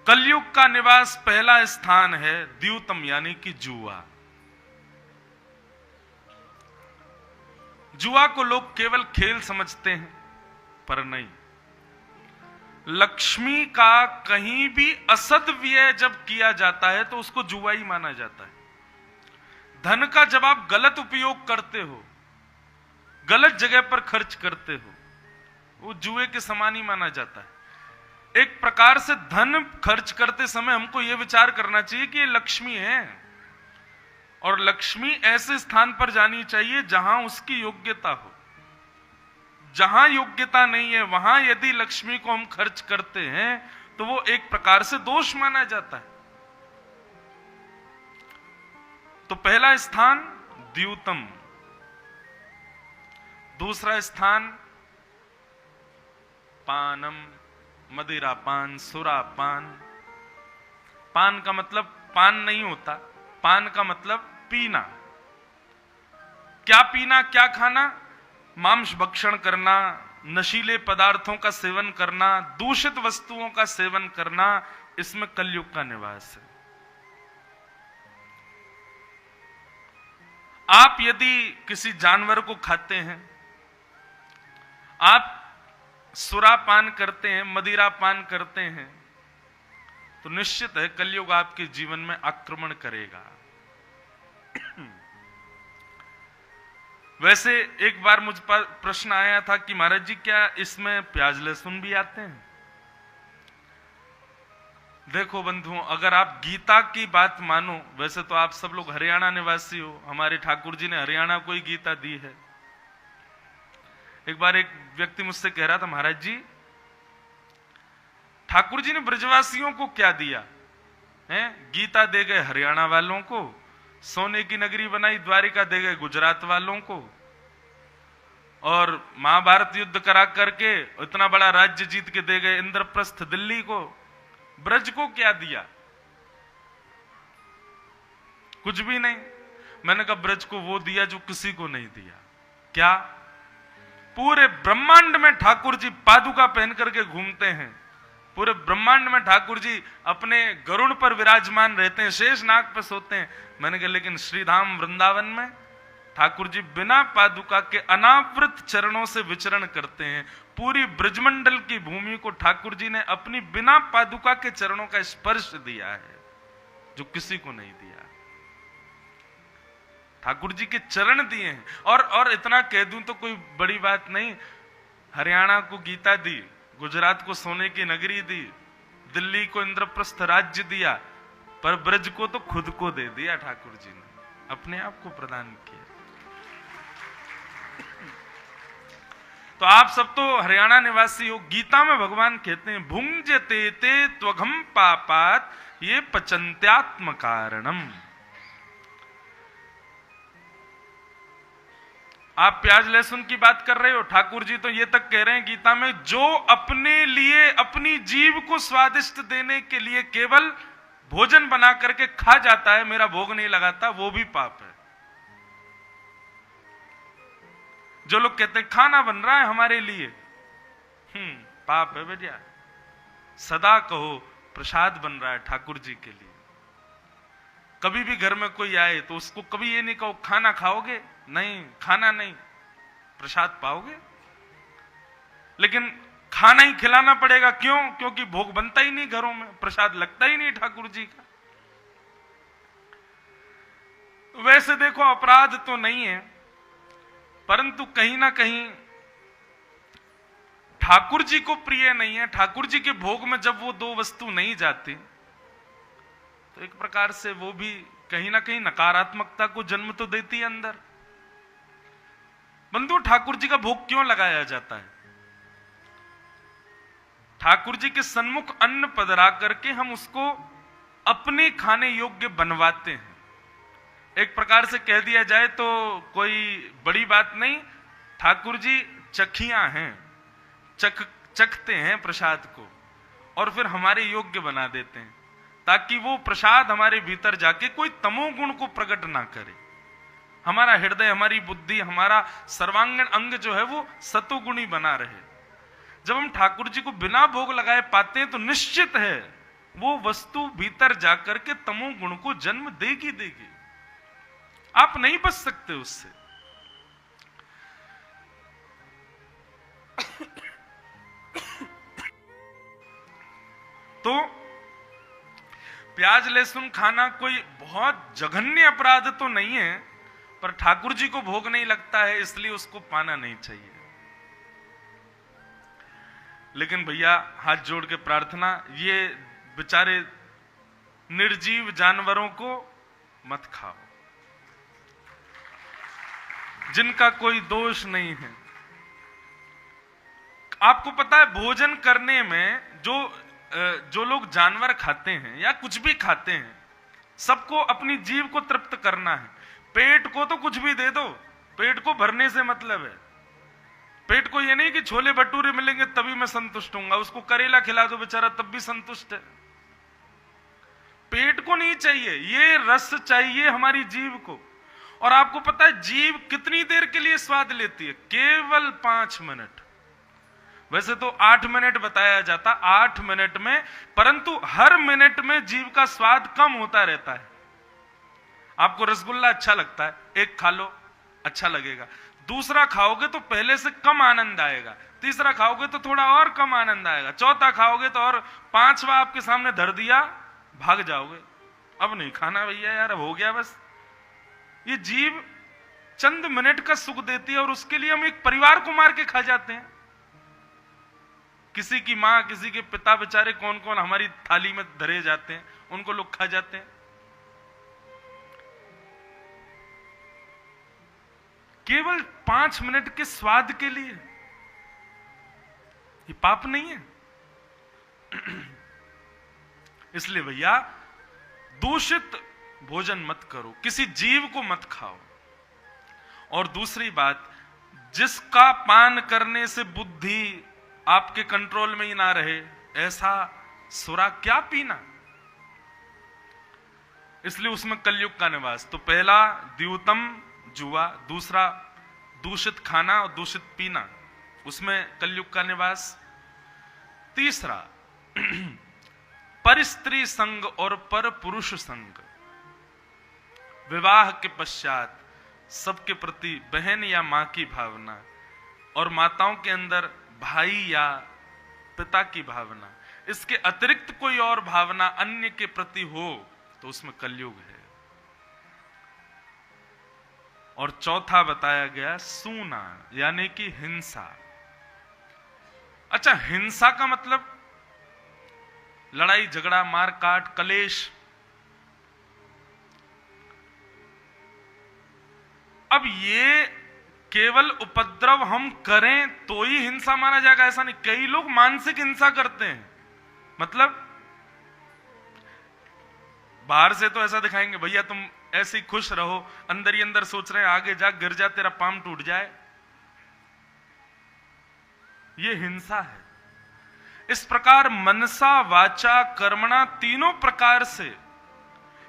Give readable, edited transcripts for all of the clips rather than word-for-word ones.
कलयुग का निवास पहला स्थान है द्यूतम यानी कि जुआ। जुआ को लोग केवल खेल समझते हैं, पर नहीं। लक्ष्मी का कहीं भी असदव्यय जब किया जाता है तो उसको जुआ ही माना जाता है। धन का जब आप गलत उपयोग करते हो, गलत जगह पर खर्च करते हो, वो जुए के समान ही माना जाता है। एक प्रकार से धन खर्च करते समय हमको यह विचार करना चाहिए कि ये लक्ष्मी है, और लक्ष्मी ऐसे स्थान पर जानी चाहिए जहां उसकी योग्यता हो। जहां योग्यता नहीं है वहां यदि लक्ष्मी को हम खर्च करते हैं तो वो एक प्रकार से दोष माना जाता है। तो पहला स्थान द्यूतम, दूसरा स्थान पानम, मदिरा पान, सुरा पान। पान का मतलब पान नहीं होता, पान का मतलब पीना। क्या पीना, क्या खाना? मांस भक्षण करना, नशीले पदार्थों का सेवन करना, दूषित वस्तुओं का सेवन करना, इसमें कलयुग का निवास है। आप यदि किसी जानवर को खाते हैं, आप सुरापान करते हैं, मदिरा पान करते हैं, तो निश्चित है कलयुग आपके जीवन में आक्रमण करेगा। वैसे एक बार मुझ पर प्रश्न आया था कि महाराज जी क्या इसमें प्याज लहसुन भी आते हैं? देखो बंधुओं, अगर आप गीता की बात मानो, वैसे तो आप सब लोग हरियाणा निवासी हो, हमारे ठाकुर जी ने हरियाणा को ही गीता दी है। एक बार एक व्यक्ति मुझसे कह रहा था, महाराज जी ठाकुर जी ने ब्रजवासियों को क्या दिया है? गीता दे गए हरियाणा वालों को, सोने की नगरी बनाई द्वारिका दे गए गुजरात वालों को, और महाभारत युद्ध करा करके इतना बड़ा राज्य जीत के दे गए इंद्रप्रस्थ दिल्ली को। ब्रज को क्या दिया? कुछ भी नहीं। मैंने कहा ब्रज को वो दिया जो किसी को नहीं दिया। क्या? पूरे ब्रह्मांड में ठाकुर जी पादुका पहन करके घूमते हैं, पूरे ब्रह्मांड में ठाकुर जी अपने गरुड़ पर विराजमान रहते हैं, शेष नाग पर सोते हैं। मैंने कहा लेकिन श्रीधाम वृंदावन में ठाकुर जी बिना पादुका के अनावृत चरणों से विचरण करते हैं। पूरी ब्रजमंडल की भूमि को ठाकुर जी ने अपनी बिना पादुका के चरणों का स्पर्श दिया है, जो किसी को नहीं दिया। ठाकुर जी के चरण दिए हैं। और इतना कह दूं तो कोई बड़ी बात नहीं, हरियाणा को गीता दी, गुजरात को सोने की नगरी दी, दिल्ली को इंद्रप्रस्थ राज्य दिया, पर ब्रज को तो खुद को दे दिया ठाकुर जी ने, अपने आप को प्रदान किया। तो आप सब तो हरियाणा निवासी हो। गीता में भगवान कहते हैं भुंजते ते त्वघम पापात ये पचंत्यात्म कारणम। आप प्याज लहसुन की बात कर रहे हो, ठाकुर जी तो ये तक कह रहे हैं गीता में, जो अपने लिए अपनी जीव को स्वादिष्ट देने के लिए केवल भोजन बना करके खा जाता है, मेरा भोग नहीं लगाता, वो भी पाप है। जो लोग कहते हैं खाना बन रहा है हमारे लिए, पाप है भैया। सदा कहो प्रसाद बन रहा है ठाकुर जी के लिए। कभी भी घर में कोई आए तो उसको कभी ये नहीं कहो खाना खाओगे, नहीं खाना नहीं, प्रसाद पाओगे। लेकिन खाना ही खिलाना पड़ेगा, क्यों? क्योंकि भोग बनता ही नहीं घरों में, प्रसाद लगता ही नहीं ठाकुर जी का। वैसे देखो अपराध तो नहीं है, परंतु कहीं ना कहीं ठाकुर जी को प्रिय नहीं है। ठाकुर जी के भोग में जब वो दो वस्तु नहीं जाती तो एक प्रकार से वो भी कहीं ना कहीं नकारात्मकता को जन्म तो देती है अंदर। बंधु, ठाकुर जी का भोग क्यों लगाया जाता है? ठाकुर जी के सन्मुख अन्न पधरा करके हम उसको अपने खाने योग्य बनवाते हैं। एक प्रकार से कह दिया जाए तो कोई बड़ी बात नहीं, ठाकुर जी चखियां हैं, चखते हैं प्रसाद को और फिर हमारे योग्य बना देते हैं, ताकि वो प्रसाद हमारे भीतर जाके कोई तमोगुण को प्रकट ना करे। हमारा हृदय, हमारी बुद्धि, हमारा सर्वांगीण अंग जो है वो सतोगुणी बना रहे। जब हम ठाकुर जी को बिना भोग लगाए पाते हैं तो निश्चित है वो वस्तु भीतर जाकर के तमोगुण को जन्म देगी देगी। आप नहीं बच सकते उससे। तो प्याज लहसुन खाना कोई बहुत जघन्य अपराध तो नहीं है, पर ठाकुर जी को भोग नहीं लगता है इसलिए उसको पाना नहीं चाहिए। लेकिन भैया हाथ जोड़ के प्रार्थना, ये बेचारे निर्जीव जानवरों को मत खाओ, जिनका कोई दोष नहीं है। आपको पता है भोजन करने में जो लोग जानवर खाते हैं या कुछ भी खाते हैं, सबको अपनी जीव को तृप्त करना है। पेट को तो कुछ भी दे दो, पेट को भरने से मतलब है। पेट को ये नहीं कि छोले भटूरे मिलेंगे तभी मैं संतुष्ट हूंगा, उसको करेला खिला दो बेचारा तब भी संतुष्ट है। पेट को नहीं चाहिए, ये रस चाहिए हमारी जीव को। और आपको पता है जीव कितनी देर के लिए स्वाद लेती है? केवल 5 मिनट। वैसे तो 8 मिनट बताया जाता, 8 मिनट में, परंतु हर मिनट में जीव का स्वाद कम होता रहता है। आपको रसगुल्ला अच्छा लगता है, एक खा लो अच्छा लगेगा, दूसरा खाओगे तो पहले से कम आनंद आएगा, तीसरा खाओगे तो थोड़ा और कम आनंद आएगा, चौथा खाओगे तो और, पांचवा आपके सामने धर दिया भाग जाओगे, अब नहीं खाना भैया यार, अब हो गया बस। ये जीव चंद मिनट का सुख देती है और उसके लिए हम एक परिवार को मार के खा जाते हैं। किसी की मां, किसी के पिता बेचारे कौन कौन हमारी थाली में धरे जाते हैं, उनको लोग खा जाते हैं केवल 5 मिनट के स्वाद के लिए। ये पाप नहीं है? इसलिए भैया दूषित भोजन मत करो, किसी जीव को मत खाओ। और दूसरी बात, जिसका पान करने से बुद्धि आपके कंट्रोल में ही ना रहे, ऐसा सुरा क्या पीना। इसलिए उसमें कलयुग का निवास। तो पहला द्यूतम जुआ, दूसरा दूषित खाना और दूषित पीना, उसमें कलयुग का निवास। तीसरा पर स्त्री संग और पर पुरुष संग। विवाह के पश्चात सबके प्रति बहन या मां की भावना, और माताओं के अंदर भाई या पिता की भावना, इसके अतिरिक्त कोई और भावना अन्य के प्रति हो तो उसमें कलयुग है। और चौथा बताया गया सूना, यानी कि हिंसा। अच्छा, हिंसा का मतलब लड़ाई झगड़ा, मार काट, कलेश। अब ये केवल उपद्रव हम करें तो ही हिंसा माना जाएगा ऐसा नहीं। कई लोग मानसिक हिंसा करते हैं, मतलब बाहर से तो ऐसा दिखाएंगे भैया तुम ऐसे ही खुश रहो, अंदर ही अंदर सोच रहे हैं आगे जा गिर जा तेरा पाम टूट जाए। ये हिंसा है। इस प्रकार मनसा वाचा कर्मणा तीनों प्रकार से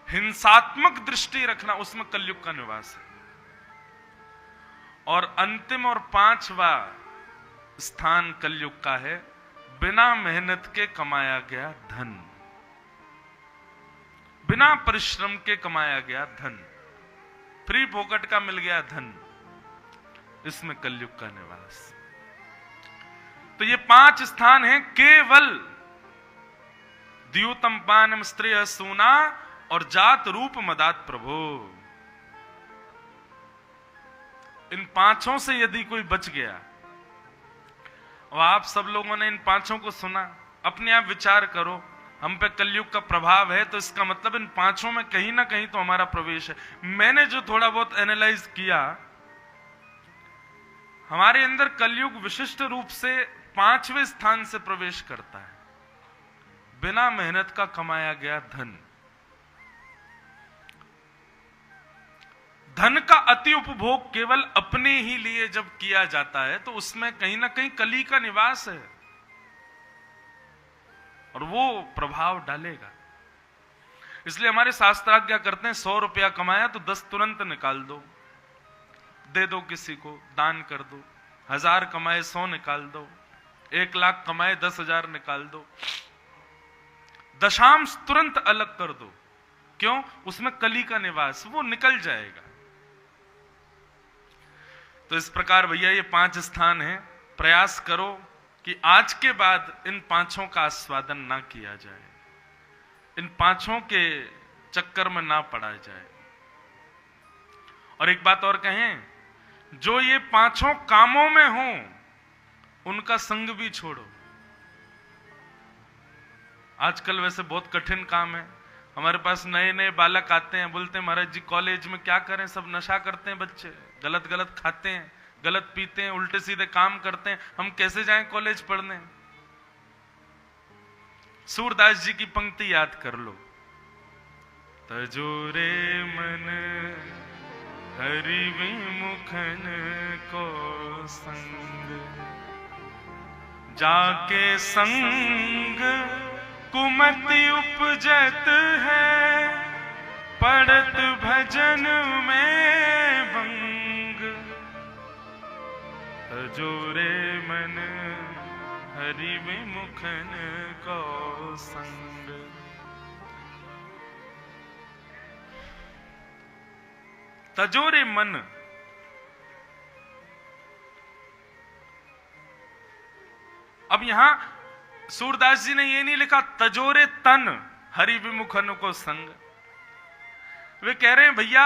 हिंसात्मक दृष्टि रखना, उसमें कलयुग का निवास है। और अंतिम और 5वां स्थान कलयुग का है बिना मेहनत के कमाया गया धन, बिना परिश्रम के कमाया गया धन, फ्री फोकट का मिल गया धन, इसमें कलयुग का निवास। तो ये 5 स्थान हैं केवल द्यूतम पानम स्त्रिय सूना और जात रूप मदात प्रभो। इन 5 से यदि कोई बच गया, और आप सब लोगों ने इन 5 को सुना, अपने आप विचार करो, हम पे कलयुग का प्रभाव है तो इसका मतलब इन 5 में कहीं ना कहीं तो हमारा प्रवेश है। मैंने जो थोड़ा बहुत एनालाइज किया, हमारे अंदर कलयुग विशिष्ट रूप से 5वें स्थान से प्रवेश करता है, बिना मेहनत का कमाया गया धन। धन का अति उपभोग केवल अपने ही लिए जब किया जाता है तो उसमें कहीं ना कहीं कली का निवास है और वो प्रभाव डालेगा। इसलिए हमारे शास्त्रार्थ क्या करते हैं, 100 रुपया कमाया तो 10 तुरंत निकाल दो, दे दो किसी को, दान कर दो। 1000 कमाए 100 निकाल दो, 1 लाख कमाए 10,000 निकाल दो। दशांश तुरंत अलग कर दो। क्यों? उसमें कली का निवास, वो निकल जाएगा। तो इस प्रकार भैया ये 5 स्थान हैं। प्रयास करो कि आज के बाद इन 5 का आस्वादन ना किया जाए, इन 5 के चक्कर में ना पड़ा जाए। और एक बात और कहें, जो ये 5 कामों में हो उनका संग भी छोड़ो। आजकल वैसे बहुत कठिन काम है। हमारे पास नए नए बालक आते हैं, बोलते हैं महाराज जी कॉलेज में क्या करें, सब नशा करते हैं बच्चे, गलत गलत खाते हैं, गलत पीते हैं, उल्टे सीधे काम करते हैं, हम कैसे जाएं कॉलेज पढ़ने। सूरदास जी की पंक्ति याद कर लो, तजोरे मन हरि विमुखन को संग, जाके संग कुमति उपजत है, पढ़त भजन में भंग। तजोरे मन हरि विमुखन को संग। तजोरे मन, अब यहां सूरदास जी ने ये नहीं लिखा तजोरे तन हरि विमुखन को संग। वे कह रहे हैं भैया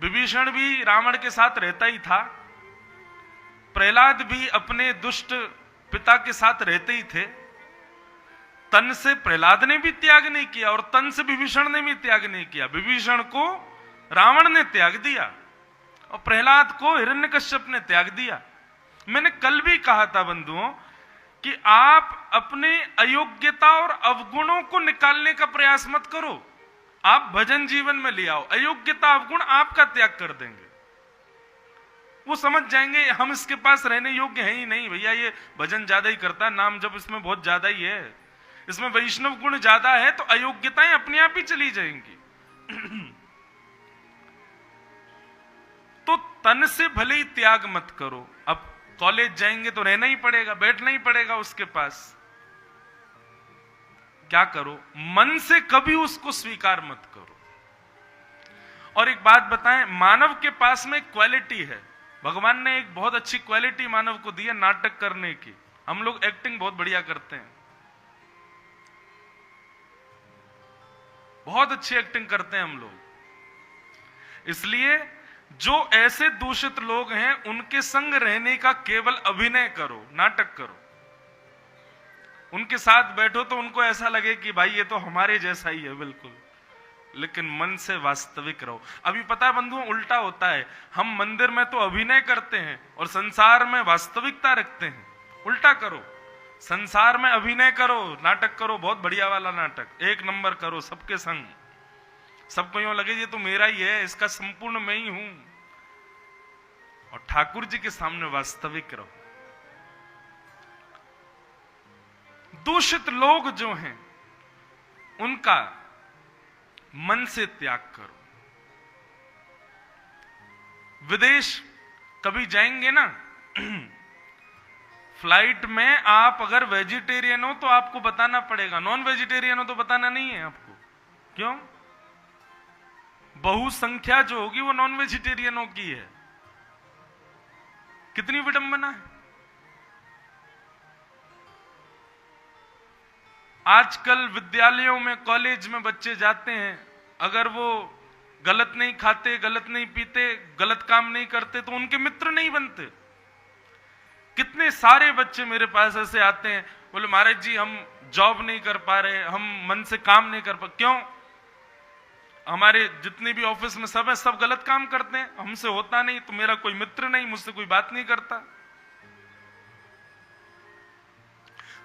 विभीषण भी रावण के साथ रहता ही था, प्रहलाद भी अपने दुष्ट पिता के साथ रहते ही थे। तन से प्रहलाद ने भी त्याग नहीं किया और तन से विभीषण ने भी त्याग नहीं किया। विभीषण को रावण ने त्याग दिया और प्रहलाद को हिरण्यकश्यप ने त्याग दिया। मैंने कल भी कहा था बंधुओं कि आप अपने अयोग्यता और अवगुणों को निकालने का प्रयास मत करो, आप भजन जीवन में ले आओ। अयोग्यता अवगुण आपका त्याग कर देंगे, वो समझ जाएंगे हम इसके पास रहने योग्य है ही नहीं। भैया ये भजन ज्यादा ही करता है, नाम जब इसमें बहुत ज्यादा ही है, इसमें वैष्णव गुण ज्यादा है, तो अयोग्यताएं अपने आप ही चली जाएंगी। तो तन से भले ही त्याग मत करो। अब कॉलेज जाएंगे तो रहना ही पड़ेगा, बैठना ही पड़ेगा उसके पास। क्या करो? मन से कभी उसको स्वीकार मत करो। और एक बात बताएं, मानव के पास में एक क्वालिटी है, भगवान ने एक बहुत अच्छी क्वालिटी मानव को दी है, नाटक करने की। हम लोग एक्टिंग बहुत बढ़िया करते हैं, बहुत अच्छी एक्टिंग करते हैं हम लोग। इसलिए जो ऐसे दूषित लोग हैं उनके संग रहने का केवल अभिनय करो, नाटक करो। उनके साथ बैठो तो उनको ऐसा लगे कि भाई ये तो हमारे जैसा ही है बिल्कुल, लेकिन मन से वास्तविक रहो। अभी पता है बंधुओं, उल्टा होता है, हम मंदिर में तो अभिनय करते हैं और संसार में वास्तविकता रखते हैं। उल्टा करो, संसार में अभिनय करो, नाटक करो, बहुत बढ़िया वाला नाटक, 1 नंबर करो सबके संग। सबको यूं लगे ये तो मेरा ही है, इसका संपूर्ण मैं ही हूं। और ठाकुर जी के सामने वास्तविक रहो। दूषित लोग जो हैं उनका मन से त्याग करो। विदेश कभी जाएंगे ना, फ्लाइट में आप अगर वेजिटेरियन हो तो आपको बताना पड़ेगा, नॉन वेजिटेरियन हो तो बताना नहीं है आपको। क्यों? बहुसंख्या जो होगी वो नॉन वेजिटेरियनों की है। कितनी विडंबना है। आजकल विद्यालयों में, कॉलेज में बच्चे जाते हैं, अगर वो गलत नहीं खाते, गलत नहीं पीते, गलत काम नहीं करते तो उनके मित्र नहीं बनते। कितने सारे बच्चे मेरे पास ऐसे आते हैं, बोले महाराज जी हम जॉब नहीं कर पा रहे, हम मन से काम नहीं कर पा। क्यों? हमारे जितने भी ऑफिस में सब है, सब गलत काम करते हैं, हमसे होता नहीं, तो मेरा कोई मित्र नहीं, मुझसे कोई बात नहीं करता।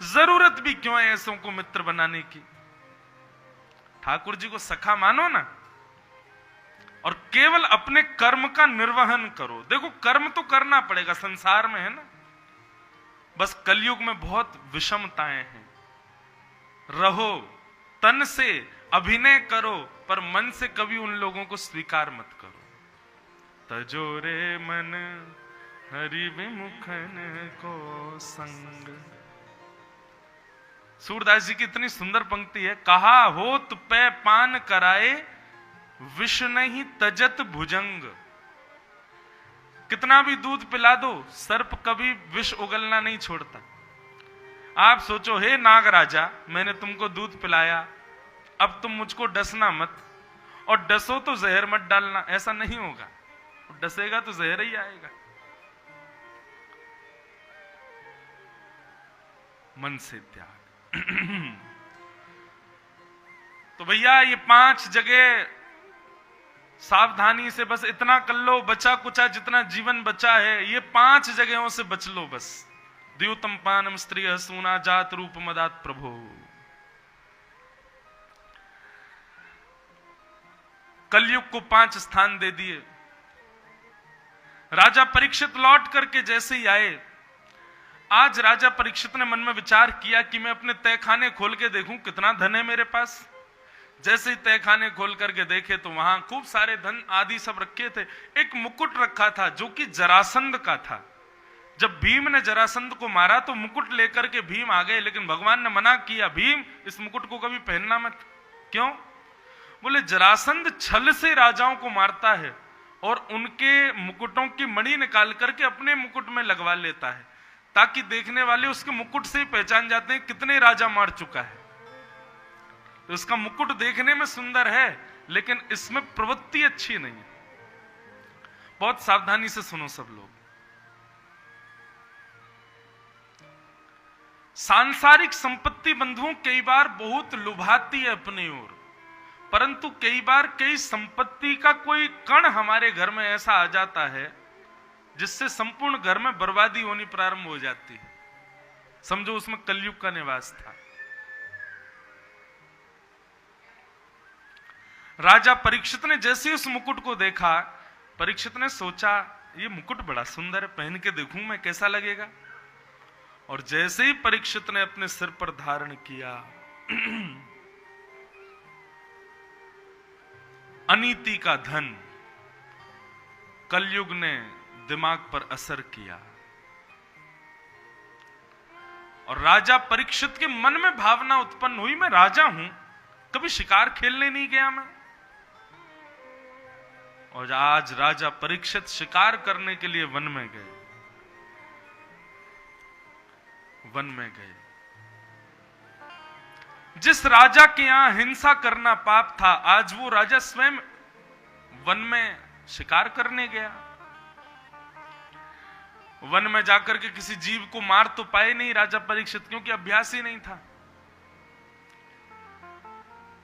जरूरत भी क्यों है ऐसों को मित्र बनाने की? ठाकुर जी को सखा मानो ना, और केवल अपने कर्म का निर्वहन करो। देखो कर्म तो करना पड़ेगा, संसार में है ना, बस कलयुग में बहुत विषमताएं हैं। रहो, तन से अभिनय करो, पर मन से कभी उन लोगों को स्वीकार मत करो। तजोरे मन हरि विमुखन को संग। सूरदास जी की इतनी सुंदर पंक्ति है, कहा होत पै पान कराए विष नहीं तजत भुजंग। कितना भी दूध पिला दो, सर्प कभी विष उगलना नहीं छोड़ता। आप सोचो, हे नाग राजा, मैंने तुमको दूध पिलाया, अब तुम मुझको डसना मत, और डसो तो जहर मत डालना। ऐसा नहीं होगा, डसेगा तो जहर ही आएगा। मन से त्याग। तो भैया ये 5 जगह सावधानी से बस इतना कर लो, बचा कुचा जितना जीवन बचा है, ये 5 जगहों से बच लो बस। द्यूतम पानम स्त्रिय सूना जात रूप मदात प्रभो। कलयुग को 5 स्थान दे दिए। राजा परीक्षित लौट करके जैसे ही आए, आज राजा परीक्षित ने मन में विचार किया कि मैं अपने तहखाने खोल के देखूं कितना धन है मेरे पास। जैसे ही तहखाने खोल करके देखे तो वहां खूब सारे धन आदि सब रखे थे। एक मुकुट रखा था जो कि जरासंध का था। जब भीम ने जरासंध को मारा तो मुकुट लेकर के भीम आ गए, लेकिन भगवान ने मना किया, भीम इस मुकुट को कभी पहनना मत। क्यों? बोले जरासंध छल से राजाओं को मारता है और उनके मुकुटों की मणि निकाल करके अपने मुकुट में लगवा लेता है, ताकि देखने वाले उसके मुकुट से ही पहचान जाते हैं कितने राजा मार चुका है। तो उसका मुकुट देखने में सुंदर है, लेकिन इसमें प्रवृत्ति अच्छी नहीं है। बहुत सावधानी से सुनो सब लोग। सांसारिक संपत्ति बंधुओं कई बार बहुत लुभाती है अपनी ओर, परंतु कई बार कई संपत्ति का कोई कण हमारे घर में ऐसा आ जाता है जिससे संपूर्ण घर में बर्बादी होनी प्रारंभ हो जाती है। समझो उसमें कलयुग का निवास था। राजा परीक्षित ने जैसे ही उस मुकुट को देखा, परीक्षित ने सोचा ये मुकुट बड़ा सुंदर है, पहन के देखूं मैं कैसा लगेगा। और जैसे ही परीक्षित ने अपने सिर पर धारण किया, अनीति का धन कलयुग ने दिमाग पर असर किया और राजा परीक्षित के मन में भावना उत्पन्न हुई, मैं राजा हूं, कभी शिकार खेलने नहीं गया मैं। और आज राजा परीक्षित शिकार करने के लिए वन में गए। वन में गए। जिस राजा के यहां हिंसा करना पाप था, आज वो राजा स्वयं वन में शिकार करने गया। वन में जाकर के किसी जीव को मार तो पाए नहीं राजा परीक्षित, क्योंकि अभ्यास ही नहीं था।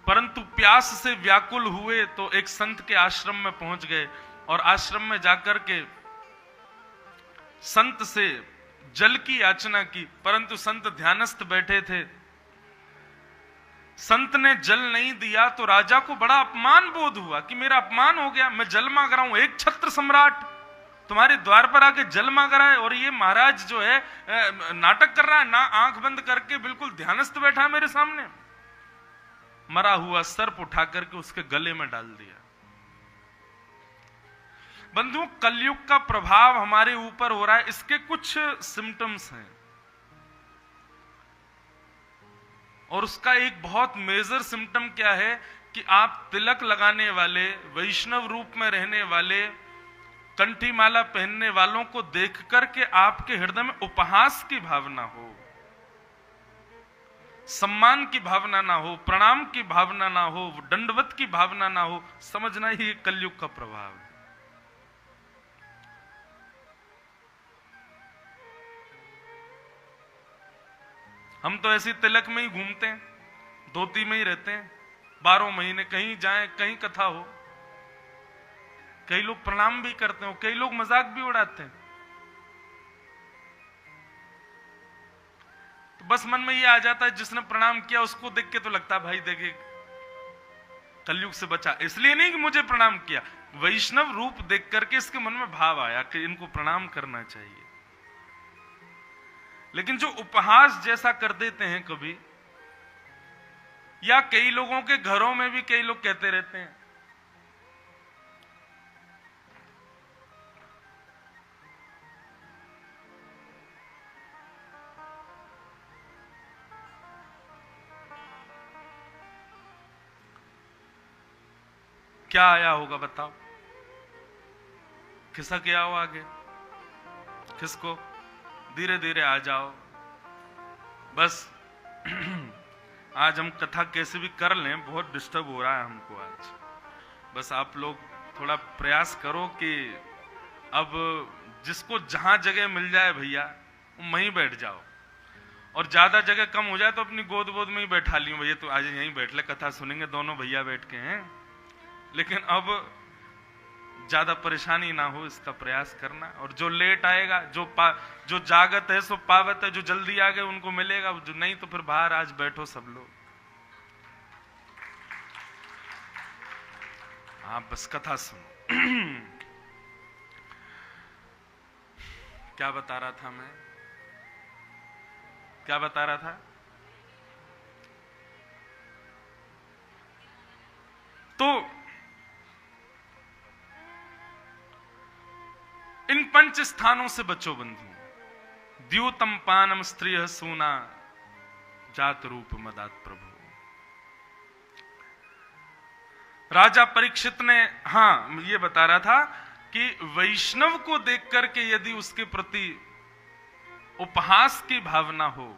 परंतु प्यास से व्याकुल हुए तो एक संत के आश्रम में पहुंच गए और आश्रम में जाकर के संत से जल की याचना की, परंतु संत ध्यानस्थ बैठे थे। संत ने जल नहीं दिया तो राजा को बड़ा अपमान बोध हुआ कि मेरा अपमान हो गया, मैं जल मांग रहा हूं, एक छत्र सम्राट तुम्हारे द्वार पर आके जल मांग रहा है, और ये महाराज जो है नाटक कर रहा है, ना आंख बंद करके बिल्कुल ध्यानस्थ बैठा है मेरे सामने। मरा हुआ सर्प उठा करके उसके गले में डाल दिया। बंधुओं, कलयुग का प्रभाव हमारे ऊपर हो रहा है, इसके कुछ सिम्टम्स हैं और उसका एक बहुत मेजर सिम्टम क्या है कि आप तिलक लगाने वाले, वैष्णव रूप में रहने वाले, कंठी माला पहनने वालों को देख करके आपके हृदय में उपहास की भावना हो, सम्मान की भावना ना हो, प्रणाम की भावना ना हो, दंडवत की भावना ना हो, समझना ही कलयुग का प्रभाव है। हम तो ऐसी तिलक में ही घूमते हैं, धोती में ही रहते हैं 12 महीने, कहीं जाएं कहीं कथा हो। कई लोग प्रणाम भी करते हो, कई लोग मजाक भी उड़ाते हैं। तो बस मन में ये आ जाता है जिसने प्रणाम किया उसको देख के तो लगता है भाई देखे कलयुग से बचा, इसलिए नहीं कि मुझे प्रणाम किया, वैष्णव रूप देख करके इसके मन में भाव आया कि इनको प्रणाम करना चाहिए। लेकिन जो उपहास जैसा कर देते हैं कभी, या कई लोगों के घरों में भी कई लोग कहते रहते हैं क्या आया होगा बताओ? खिसक के आओ आगे, किसको? धीरे धीरे आ जाओ। बस आज हम कथा कैसे भी कर लें, बहुत डिस्टर्ब हो रहा है हमको आज। बस आप लोग थोड़ा प्रयास करो कि अब जिसको जहां जगह मिल जाए भैया वहीं बैठ जाओ, और ज्यादा जगह कम हो जाए तो अपनी गोद गोद में ही बैठा लियो भैया, तो आज यहीं बैठ ले, कथा सुनेंगे, दोनों भैया बैठ के हैं। लेकिन अब ज्यादा परेशानी ना हो इसका प्रयास करना। और जो लेट आएगा, जो जागत है सो पावत है, जो जल्दी आ गए उनको मिलेगा, जो नहीं तो फिर बाहर आज बैठो सब लोग। हाँ बस कथा सुनो। क्या बता रहा था मैं? क्या बता रहा था? तो इन पंच स्थानों से बचो बंधु। द्यूतम पानम स्त्रिय सूना जात रूप मदात प्रभु। राजा परीक्षित ने, हाँ ये बता रहा था कि वैष्णव को देख करके यदि उसके प्रति उपहास की भावना हो,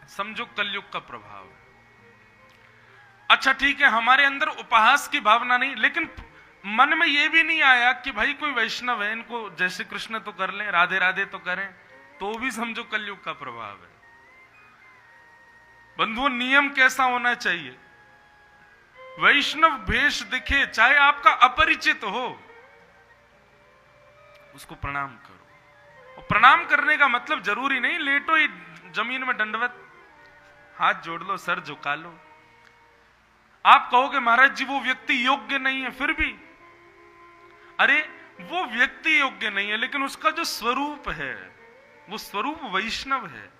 समझो कलयुग का प्रभाव है। अच्छा ठीक है, हमारे अंदर उपहास की भावना नहीं, लेकिन मन में यह भी नहीं आया कि भाई कोई वैष्णव है, इनको जय श्री कृष्ण तो कर लें, राधे राधे तो करें, तो भी समझो कलयुग का प्रभाव है। बंधुओं, नियम कैसा होना चाहिए? वैष्णव भेष दिखे, चाहे आपका अपरिचित हो, उसको प्रणाम करो। और प्रणाम करने का मतलब जरूरी नहीं लेटो ही जमीन में दंडवत, हाथ जोड़ लो, सर झुका लो। आप कहोगे महाराज जी वो व्यक्ति योग्य नहीं है, फिर भी अरे वो व्यक्ति योग्य नहीं है, लेकिन उसका जो स्वरूप है वो स्वरूप वैष्णव है।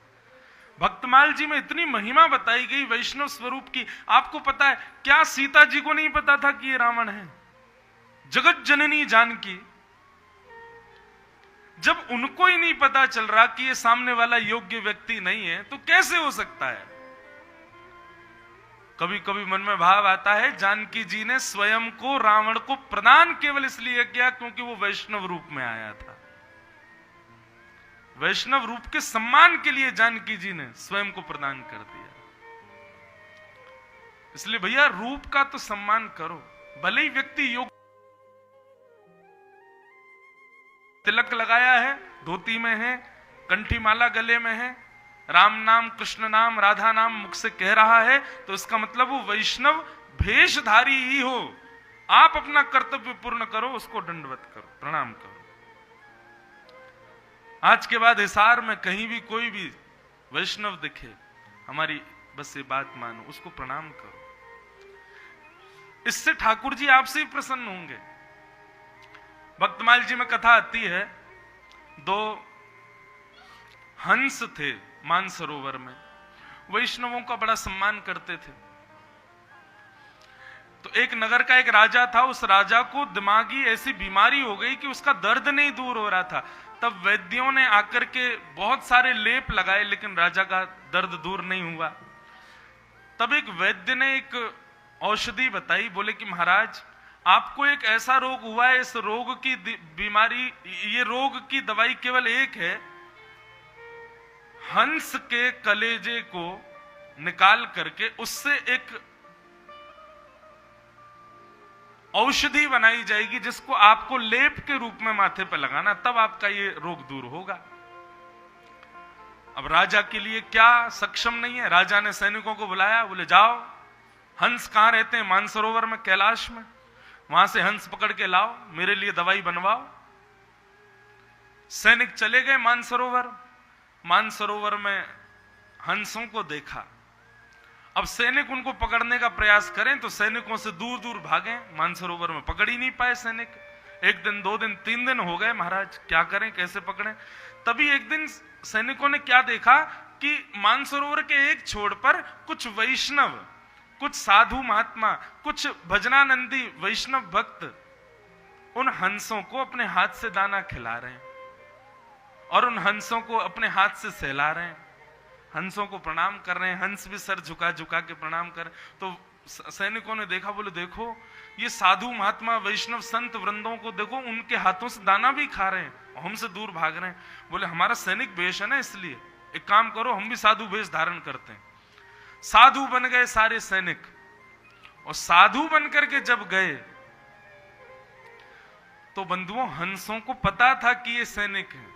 भक्तमाल जी में इतनी महिमा बताई गई वैष्णव स्वरूप की। आपको पता है क्या सीता जी को नहीं पता था कि ये रावण है? जगत जननी जानकी, जब उनको ही नहीं पता चल रहा कि ये सामने वाला योग्य व्यक्ति नहीं है, तो कैसे हो सकता है? कभी कभी मन में भाव आता है जानकी जी ने स्वयं को रावण को प्रदान केवल इसलिए किया क्योंकि वो वैष्णव रूप में आया था। वैष्णव रूप के सम्मान के लिए जानकी जी ने स्वयं को प्रदान कर दिया। इसलिए भैया रूप का तो सम्मान करो, भले ही व्यक्ति योग्य। तिलक लगाया है, धोती में है, कंठी माला गले में है, राम नाम कृष्ण नाम राधा नाम मुख से कह रहा है, तो इसका मतलब वो वैष्णव भेषधारी ही हो। आप अपना कर्तव्य पूर्ण करो, उसको दंडवत करो, प्रणाम करो। आज के बाद हिसार में कहीं भी कोई भी वैष्णव दिखे, हमारी बस ये बात मानो, उसको प्रणाम करो। इससे ठाकुर जी आपसे ही प्रसन्न होंगे। भक्तमाल जी में कथा आती है, दो हंस थे मानसरोवर में, वैष्णवों का बड़ा सम्मान करते थे। तो एक नगर का एक राजा था, उस राजा को दिमागी ऐसी बीमारी हो गई कि उसका दर्द नहीं दूर हो रहा था। तब वैद्यों ने आकर के बहुत सारे लेप लगाए, लेकिन राजा का दर्द दूर नहीं हुआ। तब एक वैद्य ने एक औषधि बताई, बोले कि महाराज आपको एक ऐसा रोग हुआ है, इस रोग की बीमारी, ये रोग की दवाई केवल एक है, हंस के कलेजे को निकाल करके उससे एक औषधि बनाई जाएगी जिसको आपको लेप के रूप में माथे पर लगाना, तब आपका ये रोग दूर होगा। अब राजा के लिए क्या सक्षम नहीं है। राजा ने सैनिकों को बुलाया, बोले जाओ, हंस कहां रहते हैं? मानसरोवर में, कैलाश में, वहां से हंस पकड़ के लाओ, मेरे लिए दवाई बनवाओ। सैनिक चले गए मानसरोवर। मानसरोवर में हंसों को देखा। अब सैनिक उनको पकड़ने का प्रयास करें तो सैनिकों से दूर दूर भागे, मानसरोवर में पकड़ ही नहीं पाए सैनिक। एक दिन, 2 दिन, 3 दिन हो गए, महाराज क्या करें, कैसे पकड़ें? तभी एक दिन सैनिकों ने क्या देखा कि मानसरोवर के एक छोर पर कुछ वैष्णव, कुछ साधु महात्मा, कुछ भजनानंदी वैष्णव भक्त उन हंसों को अपने हाथ से दाना खिला रहे हैं और उन हंसों को अपने हाथ से सहला रहे हैं, हंसों को प्रणाम कर रहे हैं। हंस भी सर झुका झुका के प्रणाम कर। तो सैनिकों ने देखा, बोले देखो ये साधु महात्मा वैष्णव संत वृंदों को देखो, उनके हाथों से दाना भी खा रहे हैं, हमसे दूर भाग रहे हैं। बोले हमारा सैनिक वेश है ना, इसलिए एक काम करो, हम भी साधु वेश धारण करते हैं। साधु बन गए सारे सैनिक, और साधु बनकर के जब गए तो बंधुओं हंसों को पता था कि ये सैनिक हैं,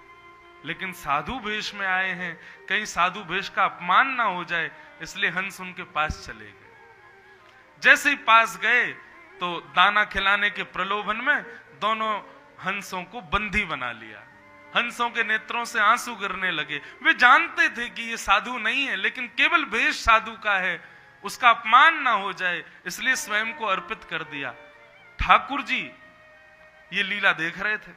लेकिन साधु वेश में आए हैं, कहीं साधु वेश का अपमान ना हो जाए, इसलिए हंस उनके पास चले गए। जैसे ही पास गए तो दाना खिलाने के प्रलोभन में दोनों हंसों को बंदी बना लिया। हंसों के नेत्रों से आंसू गिरने लगे। वे जानते थे कि ये साधु नहीं है, लेकिन केवल वेश साधु का है, उसका अपमान ना हो जाए, इसलिए स्वयं को अर्पित कर दिया। ठाकुर जी ये लीला देख रहे थे,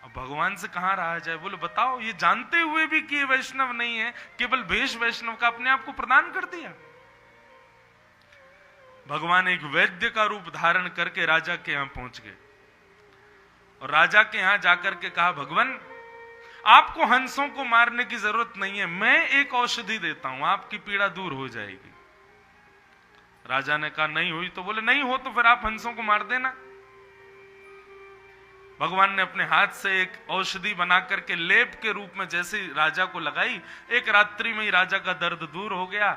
अब भगवान से कहां रहा जाए। बोले बताओ, ये जानते हुए भी कि ये वैष्णव नहीं है, केवल वेश वैष्णव का अपने आप को प्रदान कर दिया। भगवान एक वैद्य का रूप धारण करके राजा के यहां पहुंच गए, और राजा के यहां जाकर के कहा, भगवान आपको हंसों को मारने की जरूरत नहीं है, मैं एक औषधि देता हूं, आपकी पीड़ा दूर हो जाएगी। राजा ने कहा नहीं हुई तो? बोले नहीं हो तो फिर आप हंसों को मार देना। भगवान ने अपने हाथ से एक औषधि बना करके लेप के रूप में जैसे राजा को लगाई, एक रात्रि में ही राजा का दर्द दूर हो गया।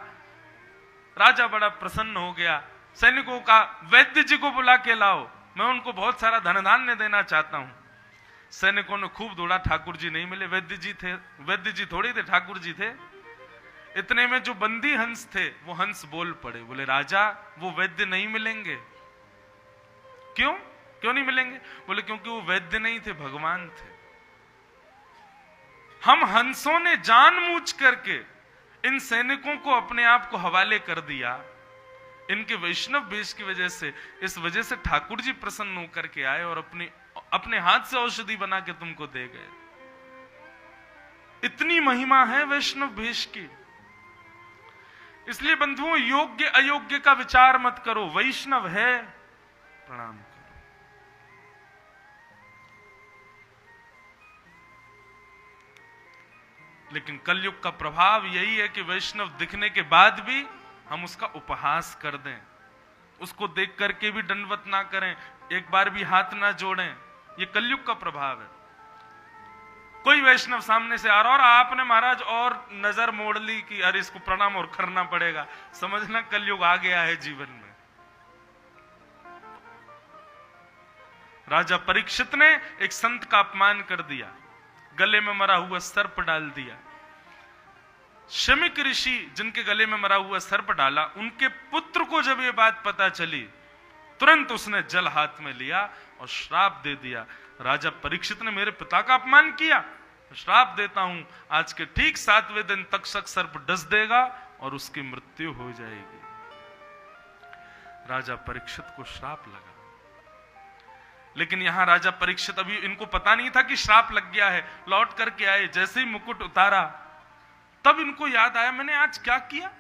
राजा बड़ा प्रसन्न हो गया। सैनिकों का वैद्य जी को बुला के लाओ, मैं उनको बहुत सारा धन धान्य देना चाहता हूं। सैनिकों ने खूब दौड़ा, ठाकुर जी नहीं मिले। वैद्य जी थे, वैद्य जी थोड़ी थे, ठाकुर जी थे। इतने में जो बंदी हंस थे वो हंस बोल पड़े, बोले राजा वो वैद्य नहीं मिलेंगे। क्यों क्यों नहीं मिलेंगे? बोले क्योंकि वो वैद्य नहीं थे, भगवान थे। हम हंसों ने जानबूझ करके इन सैनिकों को अपने आप को हवाले कर दिया, इनके वैष्णव वेश की वजह से। इस वजह से ठाकुर जी प्रसन्न होकर के आए और अपने हाथ से औषधि बना के तुमको दे गए। इतनी महिमा है वैष्णव वेश की। इसलिए बंधुओं, योग्य अयोग्य का विचार मत करो, वैष्णव है प्रणाम करो। लेकिन कलयुग का प्रभाव यही है कि वैष्णव दिखने के बाद भी हम उसका उपहास कर दें, उसको देख करके भी दंडवत ना करें, एक बार भी हाथ ना जोड़ें। ये कलयुग का प्रभाव है। कोई वैष्णव सामने से आ रहा और आपने महाराज और नजर मोड़ ली कि अरे इसको प्रणाम और करना पड़ेगा, समझना कलयुग आ गया है जीवन में। राजा परीक्षित ने एक संत का अपमान कर दिया, गले में मरा हुआ सर्प डाल दिया। शमिक ऋषि जिनके गले में मरा हुआ सर्प डाला, उनके पुत्र को जब ये बात पता चली, तुरंत उसने जल हाथ में लिया और श्राप दे दिया, राजा परीक्षित ने मेरे पिता का अपमान किया, श्राप देता हूं, आज के ठीक 7वें दिन तक्षक सर्प डस देगा और उसकी मृत्यु हो जाएगी। राजा परीक्षित को श्राप लगा। लेकिन यहां राजा परीक्षित, अभी इनको पता नहीं था कि श्राप लग गया है। लौट करके आए, जैसे ही मुकुट उतारा तब इनको याद आया मैंने आज क्या किया।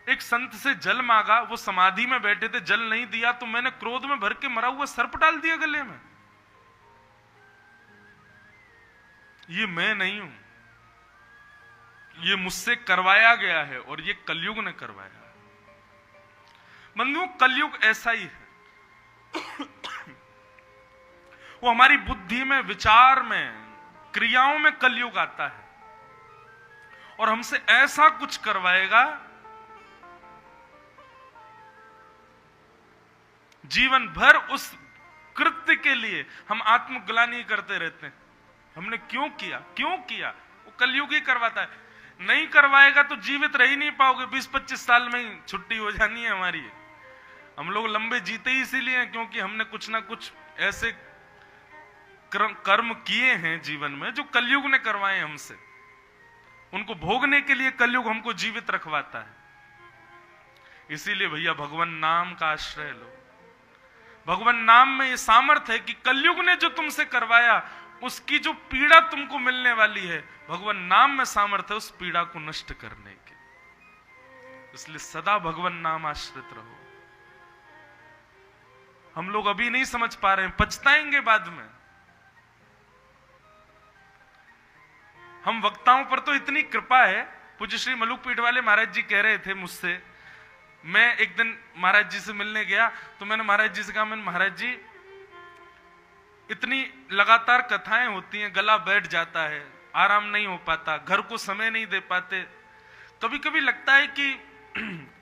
एक संत से जल मांगा, वो समाधि में बैठे थे, जल नहीं दिया तो मैंने क्रोध में भर के मरा हुआ सर्प डाल दिया गले में। ये मैं नहीं हूं, ये मुझसे करवाया गया है और ये कलयुग ने करवाया है। बंधुओं, कलयुग ऐसा ही है। वो हमारी बुद्धि में, विचार में, क्रियाओं में कलयुग आता है और हमसे ऐसा कुछ करवाएगा, जीवन भर उस कृत्य के लिए हम आत्मग्लानि करते रहते हैं। हमने क्यों किया, क्यों किया? वो कलयुग ही करवाता है। नहीं करवाएगा तो जीवित रह ही नहीं पाओगे, 20-25 साल में ही छुट्टी हो जानी है हमारी। हम लोग लंबे जीते ही इसीलिए हैं क्योंकि हमने कुछ ना कुछ ऐसे कर्म किए हैं जीवन में जो कलयुग ने करवाए हमसे। उनको भोगने के लिए कलयुग हमको जीवित रखवाता है। इसीलिए भैया भगवान नाम का आश्रय लो। भगवान नाम में ये सामर्थ्य है कि कलयुग ने जो तुमसे करवाया, उसकी जो पीड़ा तुमको मिलने वाली है, भगवान नाम में सामर्थ्य है उस पीड़ा को नष्ट करने की। इसलिए सदा भगवान नाम आश्रित रहो। हम लोग अभी नहीं समझ पा रहे हैं, पछताएंगे बाद में। हम वक्ताओं पर तो इतनी कृपा है। पूज्य श्री मलुक पीठ वाले महाराज जी कह रहे थे मुझसे मैं एक दिन महाराज जी से मिलने गया तो मैंने महाराज जी से कहा, मैंने महाराज जी इतनी लगातार कथाएं होती हैं, गला बैठ जाता है, आराम नहीं हो पाता, घर को समय नहीं दे पाते, कभी कभी लगता है कि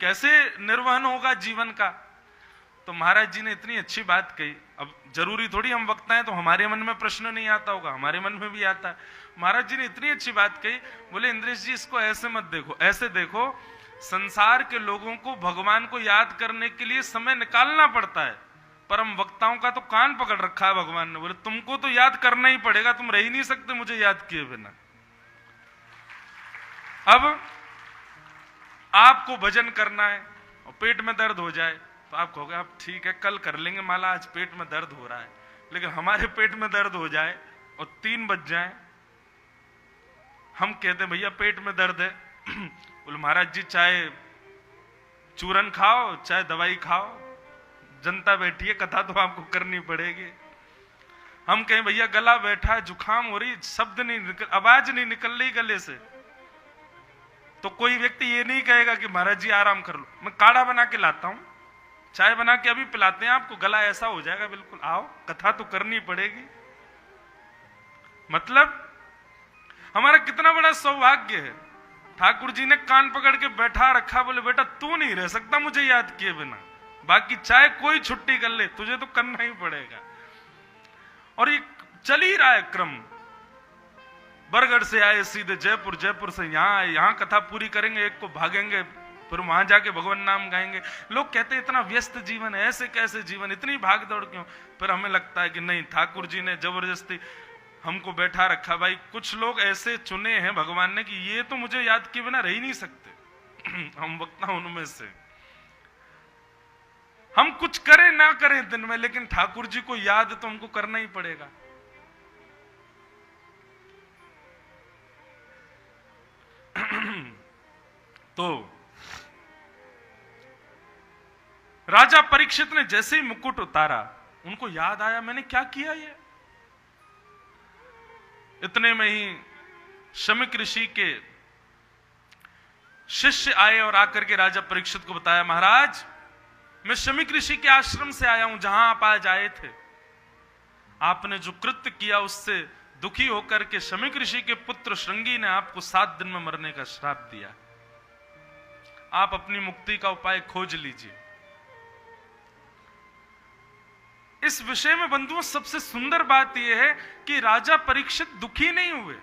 कैसे निर्वहन होगा जीवन का। तो महाराज जी ने इतनी अच्छी बात कही। अब जरूरी थोड़ी हम वक्ता हैं तो हमारे मन में प्रश्न नहीं आता होगा, हमारे मन में भी आता है। महाराज जी ने इतनी अच्छी बात कही, बोले इंद्रेश जी इसको ऐसे मत देखो, ऐसे देखो, संसार के लोगों को भगवान को याद करने के लिए समय निकालना पड़ता है, पर हम वक्ताओं का तो कान पकड़ रखा है भगवान ने। बोले तुमको तो याद करना ही पड़ेगा, तुम रह ही नहीं सकते मुझे याद किए बिना। अब आपको भजन करना है और पेट में दर्द हो जाए तो आप कहोगे आप ठीक है कल कर लेंगे माला, आज पेट में दर्द हो रहा है। लेकिन हमारे पेट में दर्द हो जाए और 3 बज जाए, हम कहते हैं भैया पेट में दर्द है, बोले महाराज जी चाहे चूरन खाओ चाहे दवाई खाओ, जनता बैठी है, कथा तो आपको करनी पड़ेगी। हम कहें भैया गला बैठा है, जुकाम हो रही, शब्द नहीं निकल, आवाज नहीं निकल रही गले से, तो कोई व्यक्ति ये नहीं कहेगा कि महाराज जी आराम कर लो, मैं काढ़ा बना के लाता हूं, चाय बना के अभी पिलाते हैं आपको, गला ऐसा हो जाएगा बिल्कुल, आओ कथा तो करनी पड़ेगी। मतलब हमारा कितना बड़ा सौभाग्य है, ठाकुर जी ने कान पकड़ के बैठा रखा, बोले बेटा तू नहीं रह सकता मुझे याद किए बिना, बाकी चाहे कोई छुट्टी कर ले तुझे तो करना ही पड़ेगा। और ये चल ही रहा है क्रम, बरगढ़ से आए सीधे जयपुर, जयपुर से यहां आए, यहां कथा पूरी करेंगे, एक को भागेंगे, फिर वहां जाके भगवान नाम गाएंगे। लोग कहते हैं इतना व्यस्त जीवन है, ऐसे कैसे जीवन, इतनी भाग दौड़ क्यों? फिर हमें लगता है कि नहीं, ठाकुर जी ने जबरदस्ती हमको बैठा रखा। भाई कुछ लोग ऐसे चुने हैं भगवान ने कि ये तो मुझे याद किए बिना रह ही नहीं सकते। हम वक्ता उनमें से, हम कुछ करें ना करें दिन में, लेकिन ठाकुर जी को याद तो हमको करना ही पड़ेगा। तो राजा परीक्षित ने जैसे ही मुकुट उतारा, उनको याद आया मैंने क्या किया ये। इतने में ही शमीक ऋषि के शिष्य आए और आकर के राजा परीक्षित को बताया, महाराज मैं शमीक ऋषि के आश्रम से आया हूं जहां आप आज आए थे। आपने जो कृत्य किया उससे दुखी होकर के शमीक ऋषि के पुत्र श्रृंगी ने आपको 7 दिन में मरने का श्राप दिया। आप अपनी मुक्ति का उपाय खोज लीजिए। इस विषय में बंधुओं सबसे सुंदर बात यह है कि राजा परीक्षित दुखी नहीं हुए,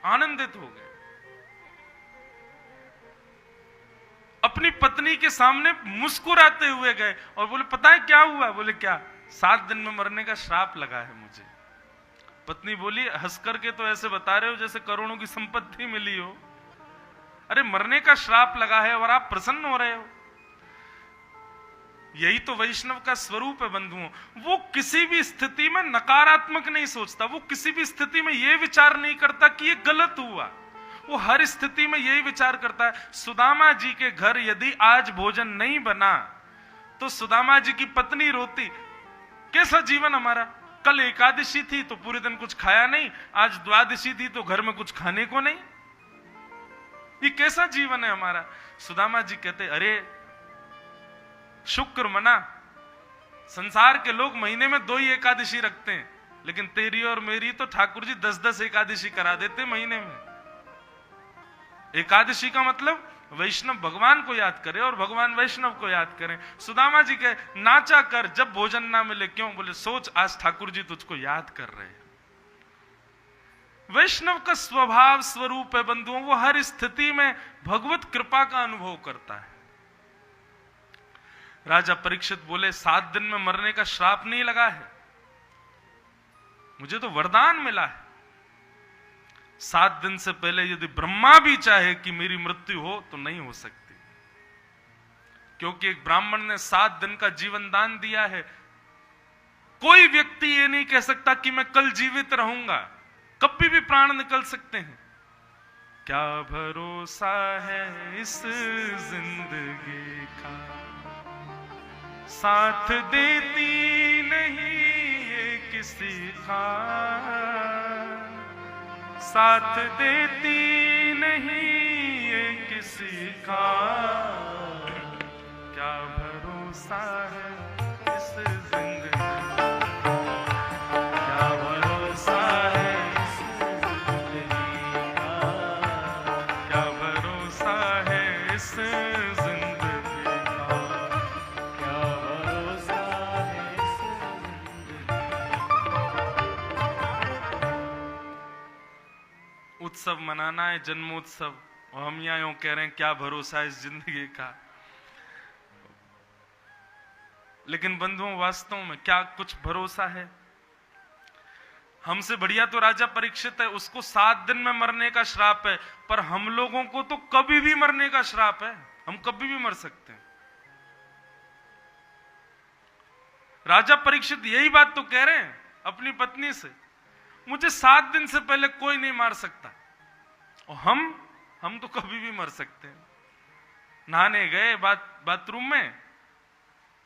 आनंदित हो गए। अपनी पत्नी के सामने मुस्कुराते हुए गए और बोले पता है क्या हुआ? बोले क्या? 7 दिन में मरने का श्राप लगा है मुझे। पत्नी बोली हंस करके तो ऐसे बता रहे हो जैसे करोड़ों की संपत्ति मिली हो। अरे मरने का श्राप लगा है और आप प्रसन्न हो रहे हो। यही तो वैष्णव का स्वरूप है बंधुओं। वो किसी भी स्थिति में नकारात्मक नहीं सोचता, वो किसी भी स्थिति में यह विचार नहीं करता कि ये गलत हुआ। वो हर स्थिति में यही विचार करता है, सुदामा जी के घर यदि आज भोजन नहीं बना तो सुदामा जी की पत्नी रोती, कैसा जीवन हमारा। कल एकादशी थी तो पूरे दिन कुछ खाया नहीं, आज द्वादशी थी तो घर में कुछ खाने को नहीं। ये कैसा जीवन है हमारा। सुदामा जी कहते अरे शुक्र मना, संसार के लोग महीने में 2 ही एकादशी रखते हैं, लेकिन तेरी और मेरी तो ठाकुर जी 10-10 एकादशी करा देते महीने में। एकादशी का मतलब वैष्णव भगवान को याद करे और भगवान वैष्णव को याद करें। सुदामा जी के नाचा कर जब भोजन ना मिले, क्यों? बोले सोच आज ठाकुर जी तुझको याद कर रहे हैं। वैष्णव का स्वभाव स्वरूप है बंधुओं, वो हर स्थिति में भगवत कृपा का अनुभव करता है। राजा परीक्षित बोले 7 दिन में मरने का श्राप नहीं लगा है, मुझे तो वरदान मिला है। 7 दिन से पहले यदि ब्रह्मा भी चाहे कि मेरी मृत्यु हो तो नहीं हो सकती, क्योंकि एक ब्राह्मण ने 7 दिन का जीवन दान दिया है। कोई व्यक्ति ये नहीं कह सकता कि मैं कल जीवित रहूंगा, कभी भी प्राण निकल सकते हैं। क्या भरोसा है इस जिंदगी का, साथ देती नहीं ये किसी का, साथ देती नहीं ये किसी का। भरोसा है इस जिंदगी क्या भरोसा है इस जिंदगी का क्या भरोसा है इस जिंदगी का क्या भरोसा है इस जिंदगी। उत्सव मनाना है, जन्मोत्सव, और हम यहाँ यूं कह रहे हैं क्या भरोसा है इस जिंदगी का। लेकिन बंधुओं, वास्तव में क्या कुछ भरोसा है? हमसे बढ़िया तो राजा परीक्षित है, उसको 7 दिन में मरने का श्राप है, पर हम लोगों को तो कभी भी मरने का श्राप है, हम कभी भी मर सकते हैं। राजा परीक्षित यही बात तो कह रहे हैं अपनी पत्नी से, मुझे 7 दिन से पहले कोई नहीं मार सकता, और हम तो कभी भी मर सकते हैं। नहाने गए बाथरूम में,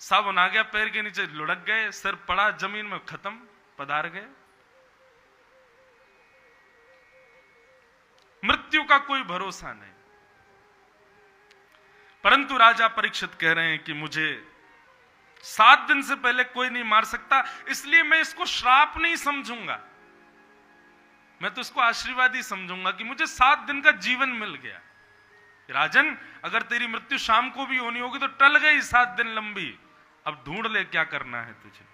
साबुन आ गया, पैर के नीचे लुढ़क गए, सिर पड़ा जमीन में, खत्म, पधार गए। मृत्यु का कोई भरोसा नहीं। परंतु राजा परीक्षित कह रहे हैं कि मुझे 7 दिन से पहले कोई नहीं मार सकता, इसलिए मैं इसको श्राप नहीं समझूंगा, मैं तो इसको आशीर्वाद ही समझूंगा कि मुझे 7 दिन का जीवन मिल गया। राजन, अगर तेरी मृत्यु शाम को भी होनी होगी तो टल गई 7 दिन लंबी, अब ढूंढ ले क्या करना है तुझे।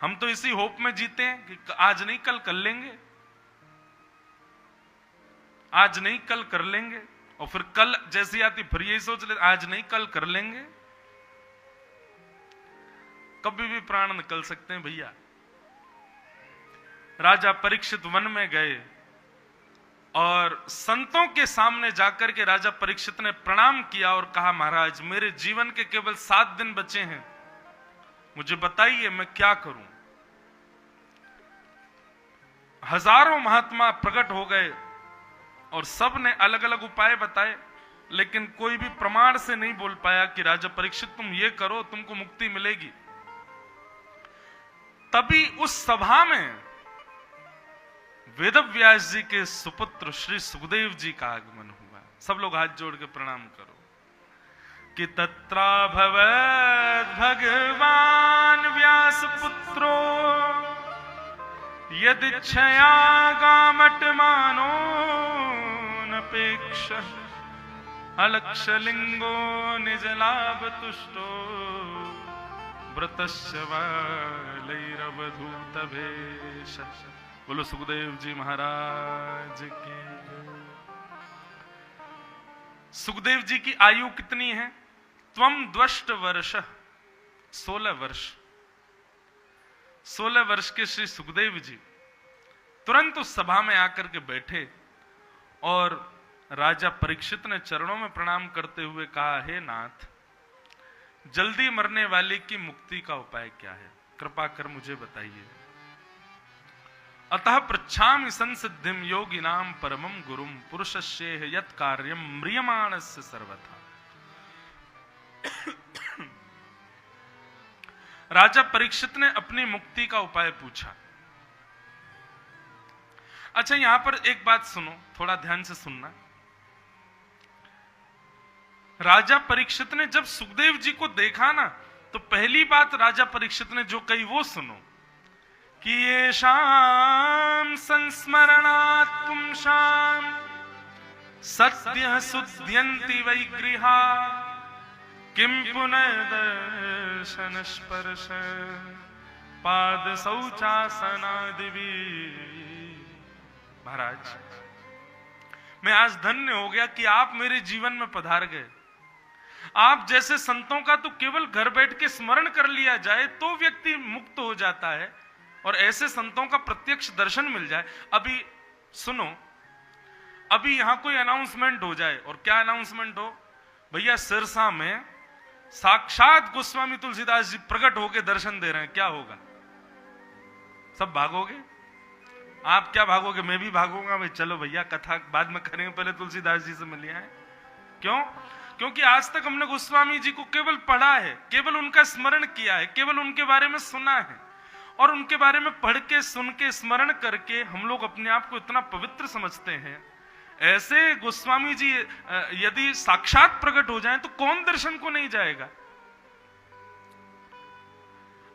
हम तो इसी होप में जीते हैं कि आज नहीं कल कर लेंगे, आज नहीं कल कर लेंगे, और फिर कल जैसी आती फिर यही सोच ले आज नहीं कल कर लेंगे। कभी भी प्राण निकल सकते हैं भैया। राजा परीक्षित वन में गए और संतों के सामने जाकर के राजा परीक्षित ने प्रणाम किया और कहा, महाराज, मेरे जीवन के केवल 7 दिन बचे हैं, मुझे बताइए मैं क्या करूं। हजारों महात्मा प्रकट हो गए और सब ने अलग अलग उपाय बताए, लेकिन कोई भी प्रमाण से नहीं बोल पाया कि राजा परीक्षित तुम ये करो तुमको मुक्ति मिलेगी। तभी उस सभा में वेदव्यास जी के सुपुत्र श्री सुखदेव जी का आगमन हुआ। सब लोग हाथ जोड़ के प्रणाम करो कि तत्राभवत् भगवान व्यास पुत्रो यदिच्छया गामटमानो नपेक्ष अलक्षलिंगो निजलाभ तुष्टो व्रतस्य वालैरवधूत भेष। बोलो सुखदेव जी महाराज की। सुखदेव जी की आयु कितनी है? त्वम द्वष्ट वर्ष, 16 वर्ष। 16 वर्ष के श्री सुखदेव जी तुरंत उस सभा में आकर के बैठे और राजा परीक्षित ने चरणों में प्रणाम करते हुए कहा, हे नाथ, जल्दी मरने वाले की मुक्ति का उपाय क्या है? कृपा कर मुझे बताइए। अतः पृच्छामि संसिद्धिम योगिनाम परमम गुरुम पुरुषस्येह यत् कार्यम म्रियमाणस्य सर्वथा। राजा परीक्षित ने अपनी मुक्ति का उपाय पूछा। अच्छा, यहां पर एक बात सुनो, थोड़ा ध्यान से सुनना। राजा परीक्षित ने जब सुखदेव जी को देखा ना, तो पहली बात राजा परीक्षित ने जो कही वो सुनो कि ये शाम संस्मरणात् पुंसाम सद्यः शुद्ध्यन्ति वै गृहा किम पुनर्दर्शन स्पर्श पाद शौचासनादिवी। महाराज, मैं आज धन्य हो गया कि आप मेरे जीवन में पधार गए। आप जैसे संतों का तो केवल घर बैठ के स्मरण कर लिया जाए तो व्यक्ति मुक्त हो जाता है, और ऐसे संतों का प्रत्यक्ष दर्शन मिल जाए। अभी सुनो, अभी यहां कोई अनाउंसमेंट हो जाए, और क्या अनाउंसमेंट हो भैया, सिरसा में साक्षात गोस्वामी तुलसीदास जी प्रकट होकर दर्शन दे रहे हैं, क्या होगा? सब भागोगे? आप क्या भागोगे? मैं भी भागूंगा भाई। चलो भैया, कथा बाद में करेंगे, पहले तुलसीदास जी से मिलिए हैं। क्यों? क्योंकि आज तक हमने गोस्वामी जी को केवल पढ़ा है, केवल उनका स्मरण किया है, केवल उनके बारे में सुना है, और उनके बारे में पढ़ के, सुन के, स्मरण करके हम लोग अपने आप को इतना पवित्र समझते हैं, ऐसे गोस्वामी जी यदि साक्षात प्रकट हो जाएं तो कौन दर्शन को नहीं जाएगा।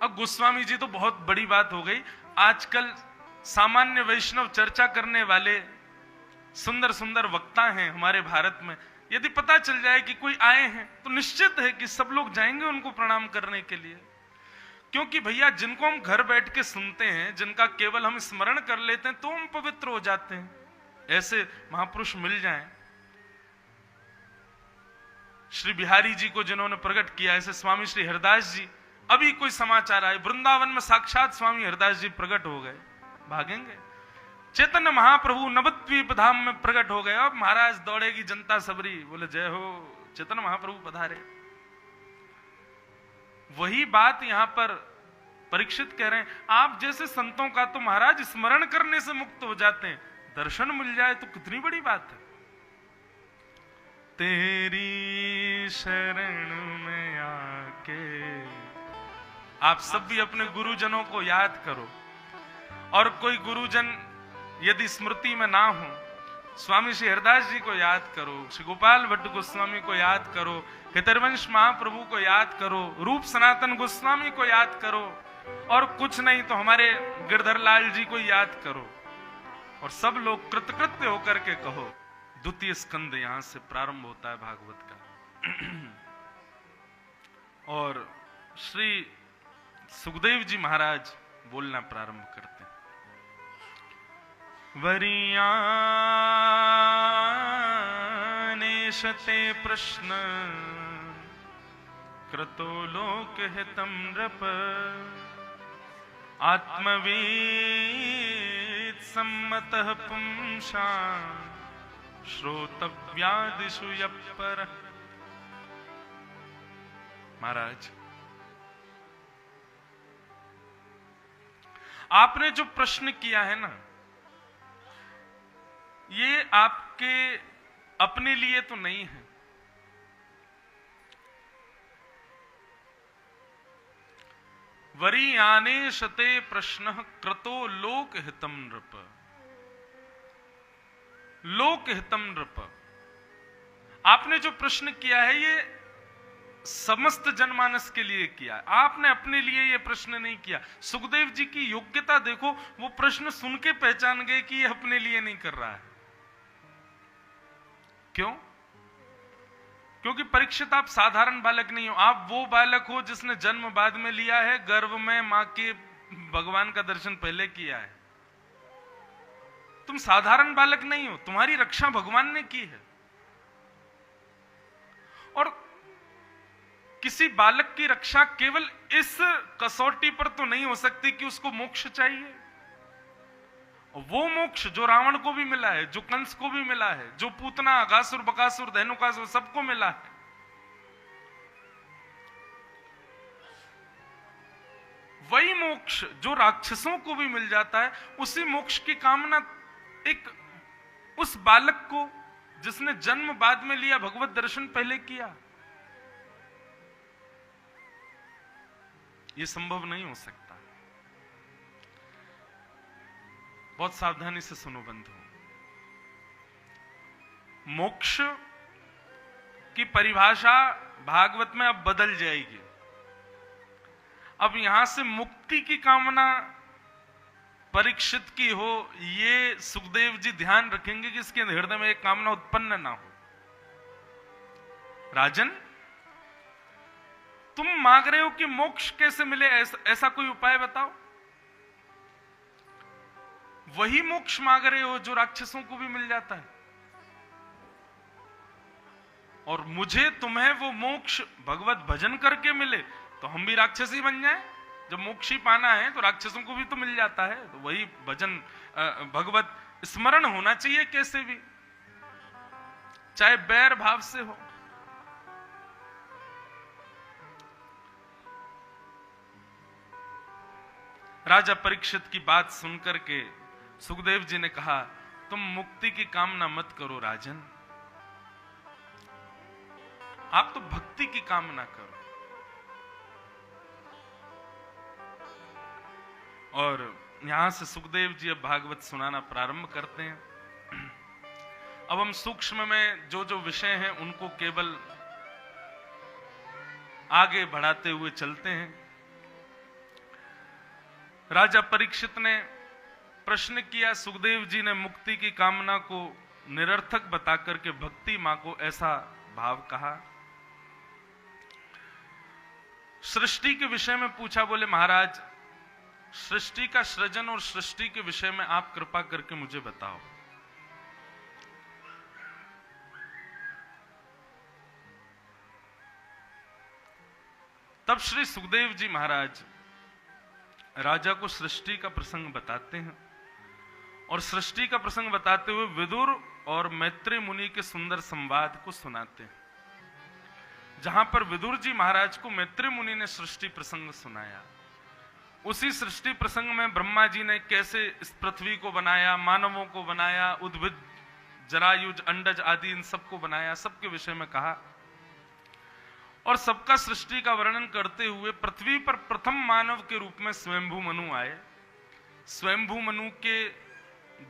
अब गोस्वामी जी तो बहुत बड़ी बात हो गई। आजकल सामान्य वैष्णव चर्चा करने वाले सुंदर सुंदर वक्ता हैं हमारे भारत में, यदि पता चल जाए कि कोई आए हैं तो निश्चित है कि सब लोग जाएंगे उनको प्रणाम करने के लिए। क्योंकि भैया जिनको हम घर बैठ के सुनते हैं, जिनका केवल हम स्मरण कर लेते हैं तो हम पवित्र हो जाते हैं। ऐसे महापुरुष मिल जाएं, श्री बिहारी जी को जिन्होंने प्रकट किया, ऐसे स्वामी श्री हरदास जी, अभी कोई समाचार आए वृंदावन में साक्षात स्वामी हरदास जी प्रकट हो गए, भागेंगे। चैतन्य महाप्रभु नवद्वीप धाम में प्रकट हो गए, अब महाराज दौड़ेगी जनता सबरी, बोले जय हो चैतन्य महाप्रभु पधारे। वही बात यहां पर परीक्षित कह रहे हैं, आप जैसे संतों का तो महाराज स्मरण करने से मुक्त हो जाते हैं, दर्शन मिल जाए तो कितनी बड़ी बात है। तेरी शरण में आके आप सब भी अपने गुरुजनों को याद करो, और कोई गुरुजन यदि स्मृति में ना हो, स्वामी श्री हरदास जी को याद करो, श्री गोपाल भट्ट गोस्वामी को याद करो, हितरवंश महाप्रभु को याद करो, रूप सनातन गोस्वामी को याद करो, और कुछ नहीं तो हमारे गिरधर लाल जी को याद करो, और सब लोग कृतकृत्य होकर के कहो। द्वितीय स्कंद यहां से प्रारंभ होता है भागवत का। और श्री सुखदेव जी महाराज बोलना प्रारंभ करते हैं। वरीयानेशते प्रश्न क्रतो लोक हितं नृप, आत्मवेद सम्मतः पुंसा श्रोतव्यादिषु यप्पर। महाराज, आपने जो प्रश्न किया है ना, ये आपके अपने लिए तो नहीं है, वरीयाने शते प्रश्न क्रतो लोक हितम नृप। लोक हितम नृप, आपने जो प्रश्न किया है ये समस्त जनमानस के लिए किया, आपने अपने लिए ये प्रश्न नहीं किया। सुखदेव जी की योग्यता देखो, वो प्रश्न सुन के पहचान गए कि ये अपने लिए नहीं कर रहा है। क्यों? क्योंकि परीक्षित आप साधारण बालक नहीं हो, आप वो बालक हो जिसने जन्म बाद में लिया है, गर्भ में मां के भगवान का दर्शन पहले किया है। तुम साधारण बालक नहीं हो, तुम्हारी रक्षा भगवान ने की है। और किसी बालक की रक्षा केवल इस कसौटी पर तो नहीं हो सकती कि उसको मोक्ष चाहिए। वो मोक्ष जो रावण को भी मिला है, जो कंस को भी मिला है, जो पूतना अगासुर बकासुर धेनुकासुर सबको मिला है, वही मोक्ष जो राक्षसों को भी मिल जाता है, उसी मोक्ष की कामना एक उस बालक को जिसने जन्म बाद में लिया, भगवत दर्शन पहले किया, यह संभव नहीं हो सकता। बहुत सावधानी से सुनो बंधु, मोक्ष की परिभाषा भागवत में अब बदल जाएगी। अब यहां से मुक्ति की कामना परीक्षित की हो, ये सुखदेव जी ध्यान रखेंगे कि इसके हृदय में एक कामना उत्पन्न ना हो। राजन, तुम मांग रहे हो कि मोक्ष कैसे मिले, ऐसा कोई उपाय बताओ। वही मोक्ष मांग रहे हो जो राक्षसों को भी मिल जाता है, और मुझे तुम्हें वो मोक्ष भगवत भजन करके मिले तो हम भी राक्षसी बन जाएं। जब मोक्ष ही पाना है तो राक्षसों को भी तो मिल जाता है, तो वही भजन भगवत स्मरण होना चाहिए कैसे भी, चाहे बैर भाव से हो। राजा परीक्षित की बात सुनकर के सुखदेव जी ने कहा, तुम मुक्ति की कामना मत करो राजन, आप तो भक्ति की कामना करो। और यहां से सुखदेव जी अब भागवत सुनाना प्रारंभ करते हैं। अब हम सूक्ष्म में जो जो विषय हैं उनको केवल आगे बढ़ाते हुए चलते हैं। राजा परीक्षित ने प्रश्न किया, सुखदेव जी ने मुक्ति की कामना को निरर्थक बताकर के भक्ति मां को ऐसा भाव कहा। सृष्टि के विषय में पूछा, बोले महाराज सृष्टि का सृजन और सृष्टि के विषय में आप कृपा करके मुझे बताओ। तब श्री सुखदेव जी महाराज राजा को सृष्टि का प्रसंग बताते हैं और सृष्टि का प्रसंग बताते हुए विदुर और मैत्री मुनि के सुंदर संवाद को सुनाते हैं, जहां पर विदुर जी महाराज को मैत्री मुनि ने सृष्टि प्रसंग सुनाया। उसी सृष्टि प्रसंग में ब्रह्मा जी ने कैसे इस पृथ्वी को बनाया, मानवों को बनाया, उद्भिद जरायुज अंडज आदि इन सबको बनाया, सबके विषय में कहा और सबका सृष्टि का वर्णन करते हुए पृथ्वी पर प्रथम मानव के रूप में स्वयंभू मनु आए। स्वयंभू मनु के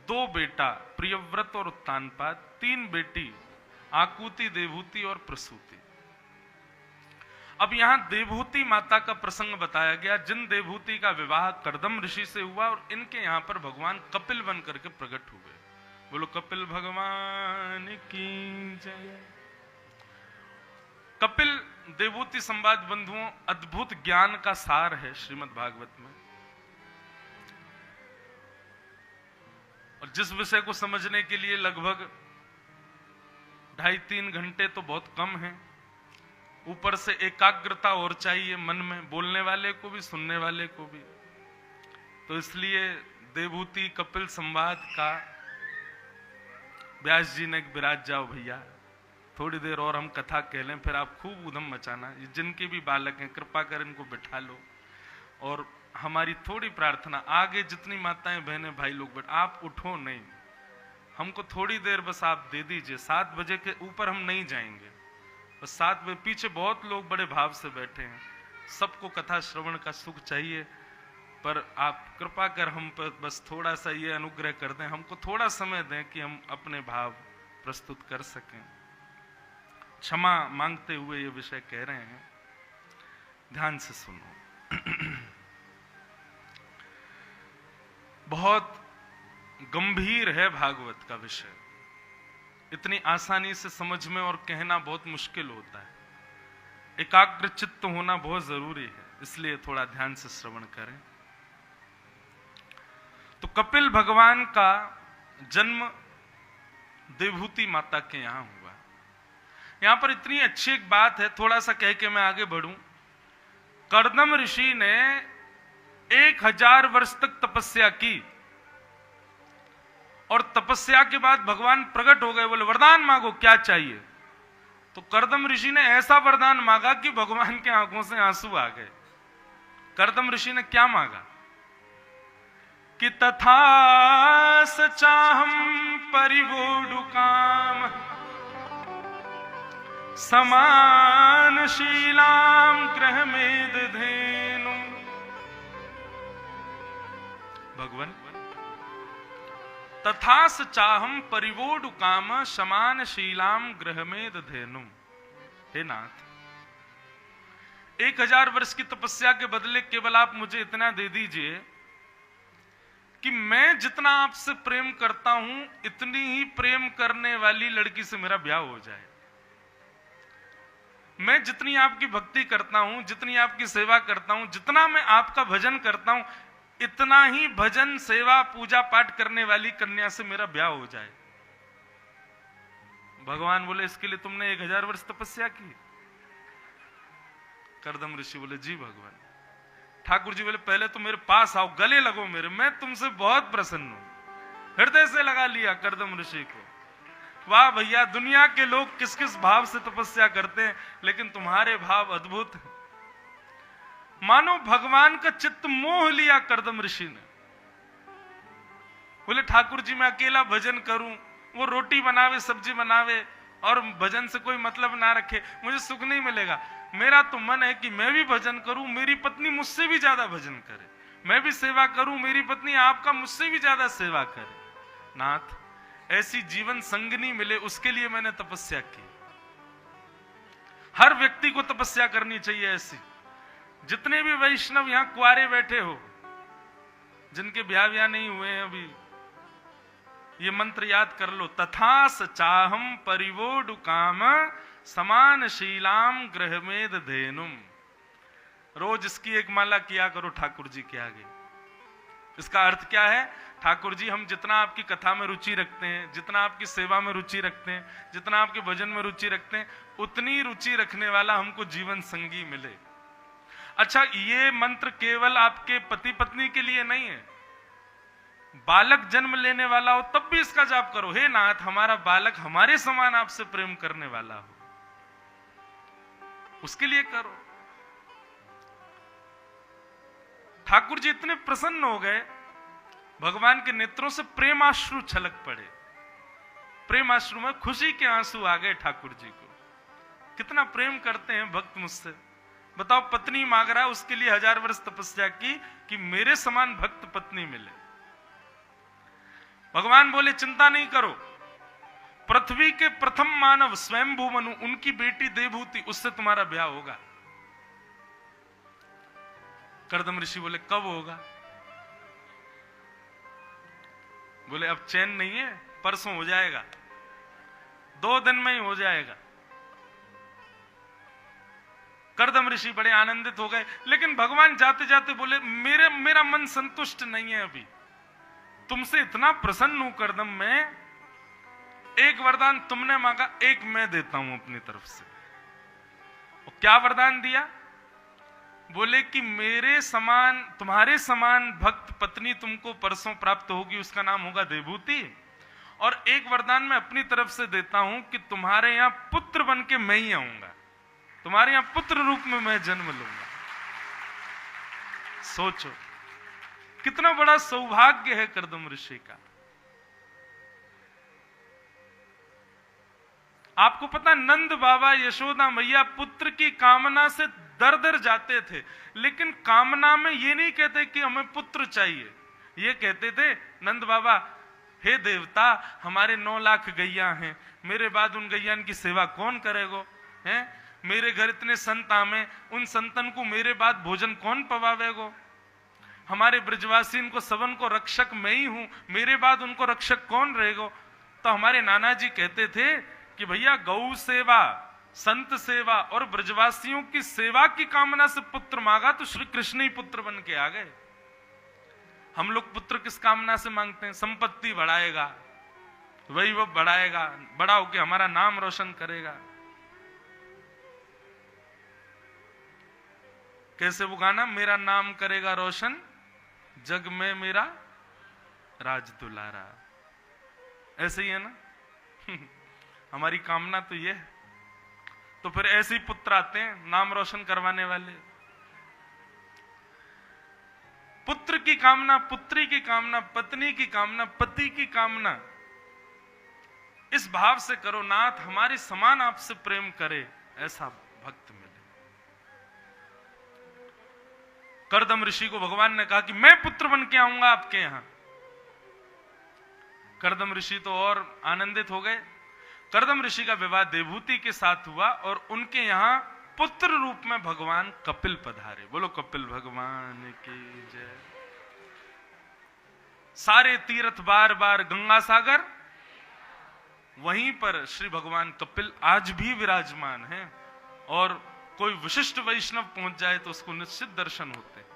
2 बेटा प्रियव्रत और उत्तानपाद, 3 बेटी आकुति, देवहूति और प्रसूति। अब यहां देवहूति माता का प्रसंग बताया गया, जिन देवहूति का विवाह कर्दम ऋषि से हुआ और इनके यहां पर भगवान कपिल बन करके प्रकट हुए। बोलो कपिल भगवान की जय। कपिल देवहूति संवाद बंधुओं अद्भुत ज्ञान का सार है श्रीमद् भागवत में, और जिस विषय को समझने के लिए लगभग 2.5-3 घंटे तो बहुत कम है, ऊपर से एकाग्रता और चाहिए मन में, बोलने वाले को भी सुनने वाले को भी। तो इसलिए देवहूति कपिल संवाद का व्यास जी ने विराज जाओ भैया, थोड़ी देर और हम कथा कह लें, फिर आप खूब उधम मचाना। जिनके भी बालक हैं कृपा कर इनको बिठा लो। और हमारी थोड़ी प्रार्थना, आगे जितनी माताएं बहनें भाई लोग बैठ, आप उठो नहीं, हमको थोड़ी देर बस आप दे दीजिए। 7 बजे के ऊपर हम नहीं जाएंगे, बस 7 बजे। पीछे बहुत लोग बड़े भाव से बैठे हैं, सबको कथा श्रवण का सुख चाहिए, पर आप कृपा कर हम पर बस थोड़ा सा ये अनुग्रह कर दें, हमको थोड़ा समय दें कि हम अपने भाव प्रस्तुत कर सकें। क्षमा मांगते हुए ये विषय कह रहे हैं, ध्यान से सुनो। बहुत गंभीर है भागवत का विषय, इतनी आसानी से समझ में और कहना बहुत मुश्किल होता है। एकाग्र चित्त होना बहुत जरूरी है, इसलिए थोड़ा ध्यान से श्रवण करें। तो कपिल भगवान का जन्म देवहूति माता के यहां हुआ। यहां पर इतनी अच्छी एक बात है, थोड़ा सा कह के मैं आगे बढ़ूं। कर्दम ऋषि ने 1000 वर्ष तक तपस्या की और तपस्या के बाद भगवान प्रकट हो गए। बोले वरदान मांगो, क्या चाहिए? तो कर्दम ऋषि ने ऐसा वरदान मांगा कि भगवान के आंखों से आंसू आ गए। कर्दम ऋषि ने क्या मांगा कि तथा सचाहम परिवोडु काम समान शीलाम ग्रह में धेनु। भगवान तथा चाहम परिवोडु काम समान शीलाम ग्रह में धेनु। हे नाथ, 1000 वर्ष की तपस्या के बदले केवल आप मुझे इतना दे दीजिए कि मैं जितना आपसे प्रेम करता हूं इतनी ही प्रेम करने वाली लड़की से मेरा ब्याह हो जाए। मैं जितनी आपकी भक्ति करता हूं, जितनी आपकी सेवा करता हूं, जितना मैं आपका भजन करता हूं, इतना ही भजन सेवा पूजा पाठ करने वाली कन्या से मेरा ब्याह हो जाए। भगवान बोले इसके लिए तुमने 1000 वर्ष तपस्या की? कर्दम ऋषि बोले जी भगवान। ठाकुर जी बोले पहले तो मेरे पास आओ, गले लगो मेरे, मैं तुमसे बहुत प्रसन्न हूं। हृदय से लगा लिया कर्दम ऋषि को। वाह भैया, दुनिया के लोग किस किस भाव से तपस्या करते हैं, लेकिन तुम्हारे भाव अद्भुत हैं। मानो भगवान का चित्त मोह लिया कर्दम ऋषि ने। बोले ठाकुर जी मैं अकेला भजन करूं, वो रोटी बनावे सब्जी बनावे और भजन से कोई मतलब ना रखे, मुझे सुख नहीं मिलेगा। मेरा तो मन है कि मैं भी भजन करूं, मेरी पत्नी मुझसे भी ज्यादा भजन करे, मैं भी सेवा करूं, मेरी पत्नी आपका मुझसे भी ज्यादा सेवा करे। नाथ, ऐसी जीवन संगनी मिले, उसके लिए मैंने तपस्या की। हर व्यक्ति को तपस्या करनी चाहिए ऐसी। जितने भी वैष्णव यहां कुआरे बैठे हो, जिनके ब्याह नहीं हुए हैं अभी, ये मंत्र याद कर लो। तथा चाहम परिवोडु काम समान शीलाम ग्रहमेद धेनुम। रोज इसकी एक माला किया करो ठाकुर जी के आगे। इसका अर्थ क्या है? ठाकुर जी, हम जितना आपकी कथा में रुचि रखते हैं, जितना आपकी सेवा में रुचि रखते हैं, जितना आपके भजन में रुचि रखते हैं, उतनी रुचि रखने वाला हमको जीवन संगी मिले। अच्छा, ये मंत्र केवल आपके पति पत्नी के लिए नहीं है। बालक जन्म लेने वाला हो तब भी इसका जाप करो। हे नाथ, हमारा बालक हमारे समान आपसे प्रेम करने वाला हो, उसके लिए करो। ठाकुर जी इतने प्रसन्न हो गए, भगवान के नेत्रों से प्रेमाश्रु छलक पड़े। प्रेमाश्रु में खुशी के आंसू आ गए ठाकुर जी को। कितना प्रेम करते हैं भक्त मुझसे। बताओ, पत्नी मांग रहा है, उसके लिए 1000 वर्ष तपस्या की कि मेरे समान भक्त पत्नी मिले। भगवान बोले, चिंता नहीं करो, पृथ्वी के प्रथम मानव स्वयंभू मनु, उनकी बेटी देवहूति, उससे तुम्हारा ब्याह होगा। कर्दम ऋषि बोले, कब होगा? बोले, अब चैन नहीं है, परसों हो जाएगा, 2 दिन में ही हो जाएगा। कर्दम ऋषि बड़े आनंदित हो गए, लेकिन भगवान जाते जाते बोले, मेरा मन संतुष्ट नहीं है अभी, तुमसे इतना प्रसन्न हूं कर्दम में, एक वरदान तुमने मांगा, एक मैं देता हूं अपनी तरफ से। और क्या वरदान दिया? बोले कि मेरे समान, तुम्हारे समान भक्त पत्नी तुमको परसों प्राप्त होगी, उसका नाम होगा देवहूति। और एक वरदान मैं अपनी तरफ से देता हूं कि तुम्हारे यहां पुत्र बन के मैं ही आऊंगा, तुम्हारे यहां पुत्र रूप में मैं जन्म लूंगा। सोचो कितना बड़ा सौभाग्य है कर्दम ऋषि का। आपको पता, नंद बाबा यशोदा मैया पुत्र की कामना से दर दर जाते थे, लेकिन कामना में ये नहीं कहते कि हमें पुत्र चाहिए। ये कहते थे नंद बाबा, हे देवता, हमारे 9 लाख गैया हैं, मेरे बाद उन गैया की सेवा कौन करेगो? हैं? मेरे घर इतने संत आमे, उन संतन को मेरे बाद भोजन कौन पवावेगो? हमारे ब्रजवासी को सबन को रक्षक मैं ही हूं, मेरे बाद उनको रक्षक कौन रहेगो? तो हमारे नाना जी कहते थे कि भैया, गौ सेवा, संत सेवा और ब्रजवासियों की सेवा की कामना से पुत्र मांगा तो श्री कृष्ण ही पुत्र बन के आ गए। हम लोग पुत्र किस कामना से मांगते हैं? संपत्ति बढ़ाएगा, वैभव बढ़ाएगा, बड़ा होके हमारा नाम रोशन करेगा। कैसे वो गाना, मेरा नाम करेगा रोशन, जग में मेरा राज दुलारा, ऐसे ही है ना। हमारी कामना तो ये है। तो फिर ऐसे ही पुत्र आते हैं नाम रोशन करवाने वाले। पुत्र की कामना, पुत्री की कामना, पत्नी की कामना, पति की कामना, इस भाव से करो, नाथ हमारे समान आपसे प्रेम करे, ऐसा भक्त मिले। कर्दम ऋषि को भगवान ने कहा कि मैं पुत्र बन के आऊंगा आपके यहां। कर्दम ऋषि तो और आनंदित हो गए। कर्दम ऋषि का विवाह देवहूति के साथ हुआ और उनके यहां पुत्र रूप में भगवान कपिल पधारे। बोलो कपिल भगवान की जय। सारे तीर्थ बार बार गंगा सागर, वहीं पर श्री भगवान कपिल आज भी विराजमान हैं और कोई विशिष्ट वैष्णव पहुंच जाए तो उसको निश्चित दर्शन होते हैं।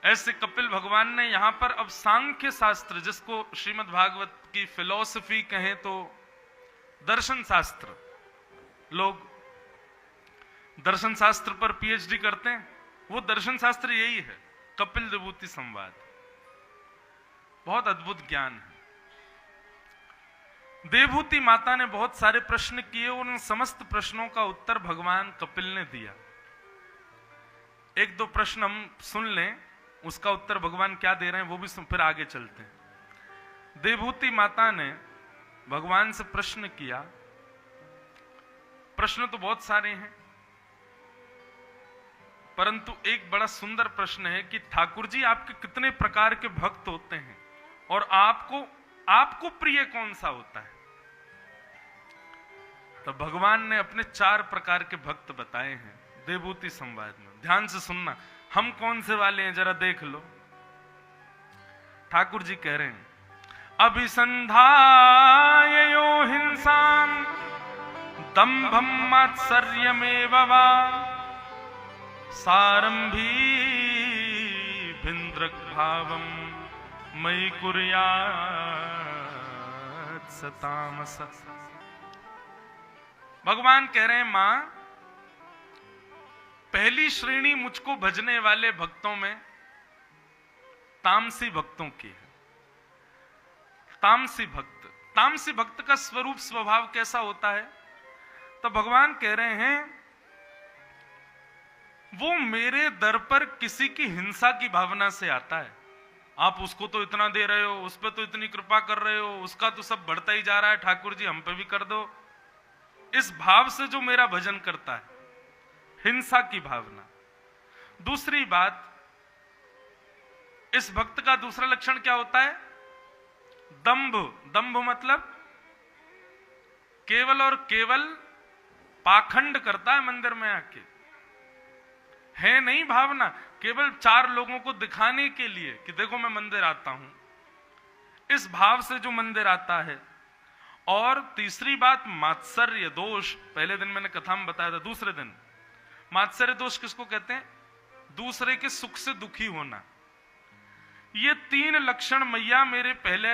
ऐसे कपिल भगवान ने यहां पर अब सांख्य शास्त्र, जिसको श्रीमद् भागवत की फिलॉसफी कहें तो दर्शन शास्त्र, लोग दर्शन शास्त्र पर पीएचडी करते हैं, वो दर्शन शास्त्र यही है, कपिल देवहूति संवाद। बहुत अद्भुत ज्ञान है। देवहूति माता ने बहुत सारे प्रश्न किए और उन समस्त प्रश्नों का उत्तर भगवान कपिल ने दिया। 1-2 प्रश्न हम सुन लें, उसका उत्तर भगवान क्या दे रहे हैं वो भी फिर आगे चलते हैं। देवहूति माता ने भगवान से प्रश्न किया। प्रश्न तो बहुत सारे हैं, परंतु एक बड़ा सुंदर प्रश्न है कि ठाकुर जी आपके कितने प्रकार के भक्त होते हैं और आपको आपको प्रिय कौन सा होता है? तो भगवान ने अपने 4 प्रकार के भक्त बताए हैं देवभूति संवाद में। ध्यान से सुनना, हम कौन से वाले हैं जरा देख लो। ठाकुर जी कह रहे हैं, अभिसंधायो हिंसाम दंभम मात्सर्यमेव वा सारंभी भिन्द्रक भावम मयि कुर्यात् सतामस। भगवान कह रहे हैं, मां, पहली श्रेणी मुझको भजने वाले भक्तों में तामसी भक्तों की है। तामसी भक्त का स्वरूप स्वभाव कैसा होता है? तो भगवान कह रहे हैं, वो मेरे दर पर किसी की हिंसा की भावना से आता है। आप उसको तो इतना दे रहे हो, उस पर तो इतनी कृपा कर रहे हो, उसका तो सब बढ़ता ही जा रहा है, ठाकुर जी हम पे भी कर दो। इस भाव से जो मेरा भजन करता है, हिंसा की भावना। दूसरी बात, इस भक्त का दूसरा लक्षण क्या होता है? दंभ मतलब केवल और केवल पाखंड करता है मंदिर में आके, है नहीं भावना, केवल 4 लोगों को दिखाने के लिए कि देखो मैं मंदिर आता हूं, इस भाव से जो मंदिर आता है। और तीसरी बात, मात्सर्य दोष। पहले दिन मैंने कथा में बताया था, दूसरे दिन मात्सर्य दोष किसको कहते हैं? दूसरे के सुख से दुखी होना। ये 3 लक्षण मैया मेरे पहले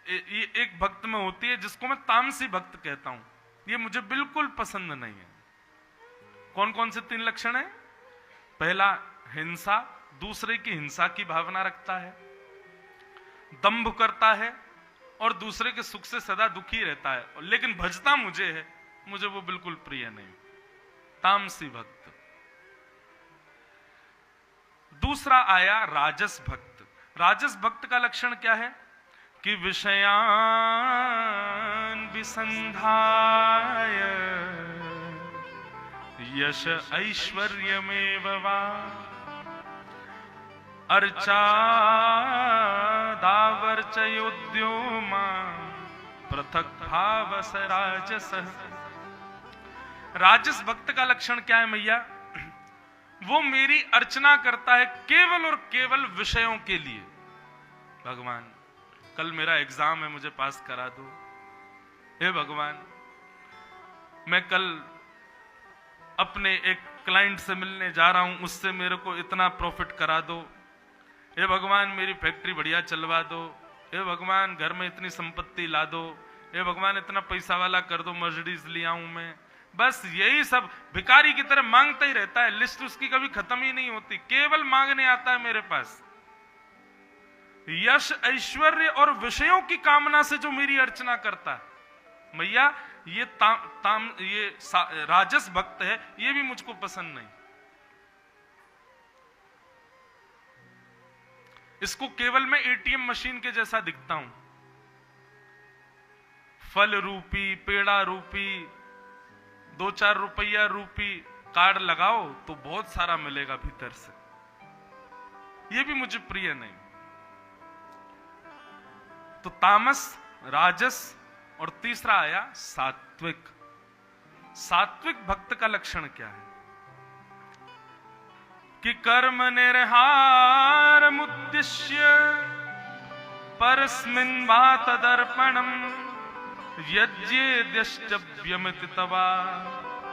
एक भक्त में होती है, जिसको मैं तामसी भक्त कहता हूं। ये मुझे बिल्कुल पसंद नहीं है। कौन कौन से 3 लक्षण है? पहला, हिंसा, दूसरे की हिंसा की भावना रखता है, दंभ करता है और दूसरे के सुख से सदा दुखी रहता है, लेकिन भजता मुझे है, मुझे वो बिल्कुल प्रिय नहीं। तामसी भक्त। दूसरा आया राजस भक्त। राजस भक्त का लक्षण क्या है? कि विषयान विसंधाय यश ऐश्वर्यमेव वा अर्चादावर्चयोद्यो मां पृथक भावस राजस। राजस भक्त का लक्षण क्या है मैया? वो मेरी अर्चना करता है केवल और केवल विषयों के लिए। भगवान, कल मेरा एग्जाम है, मुझे पास करा दो। हे भगवान, मैं कल अपने एक क्लाइंट से मिलने जा रहा हूं, उससे मेरे को इतना प्रॉफिट करा दो। हे भगवान, मेरी फैक्ट्री बढ़िया चलवा दो। हे भगवान, घर में इतनी संपत्ति ला दो। हे भगवान, इतना पैसा वाला कर दो, मर्सिडीज ले आऊं मैं। बस यही सब भिखारी की तरह मांगता ही रहता है, लिस्ट उसकी कभी खत्म ही नहीं होती, केवल मांगने आता है मेरे पास। यश, ऐश्वर्य और विषयों की कामना से जो मेरी अर्चना करता है मैया, ये राजस भक्त है, ये भी मुझको पसंद नहीं। इसको केवल मैं एटीएम मशीन के जैसा दिखता हूं, फल रूपी, पेड़ा रूपी, 2-4 रुपया रूपी कार्ड लगाओ तो बहुत सारा मिलेगा भीतर से, ये भी मुझे प्रिय नहीं। तो तामस, राजस और तीसरा आया सात्विक। सात्विक भक्त का लक्षण क्या है? कि कर्म निर्हार मुद्दिश्य परस्मिन् वा तदर्पणम यज्ञेद्यश्चव्यमिति तवा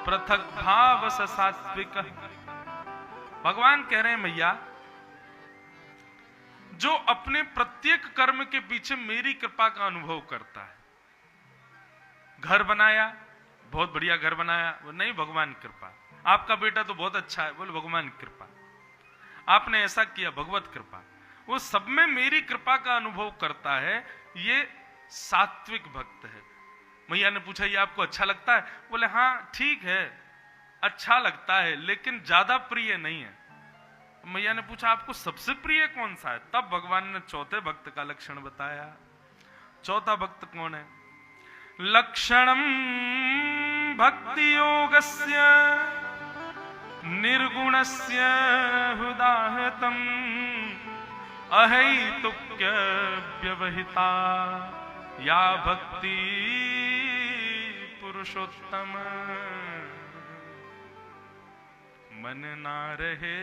पृथक भाव स सात्विक। भगवान कह रहे हैं मैया, जो अपने प्रत्येक कर्म के पीछे मेरी कृपा का अनुभव करता है। घर बनाया, बहुत बढ़िया घर बनाया, वो नहीं, भगवान कृपा। आपका बेटा तो बहुत अच्छा है, बोले भगवान कृपा। आपने ऐसा किया, भगवत कृपा। वो सब में मेरी कृपा का अनुभव करता है, ये सात्विक भक्त है। मैया ने पूछा, ये आपको अच्छा लगता है? बोले हाँ ठीक है, अच्छा लगता है, लेकिन ज्यादा प्रिय नहीं है। मैया ने पूछा, आपको सबसे प्रिय कौन सा है? तब भगवान ने चौथे भक्त का लक्षण बताया। चौथा भक्त कौन है? लक्षणम भक्ति योगस्य निर्गुणस्य हुदाहतम अहैतुक्य व्यवहिता या भक्ति पुरुषोत्तम मन ना रहे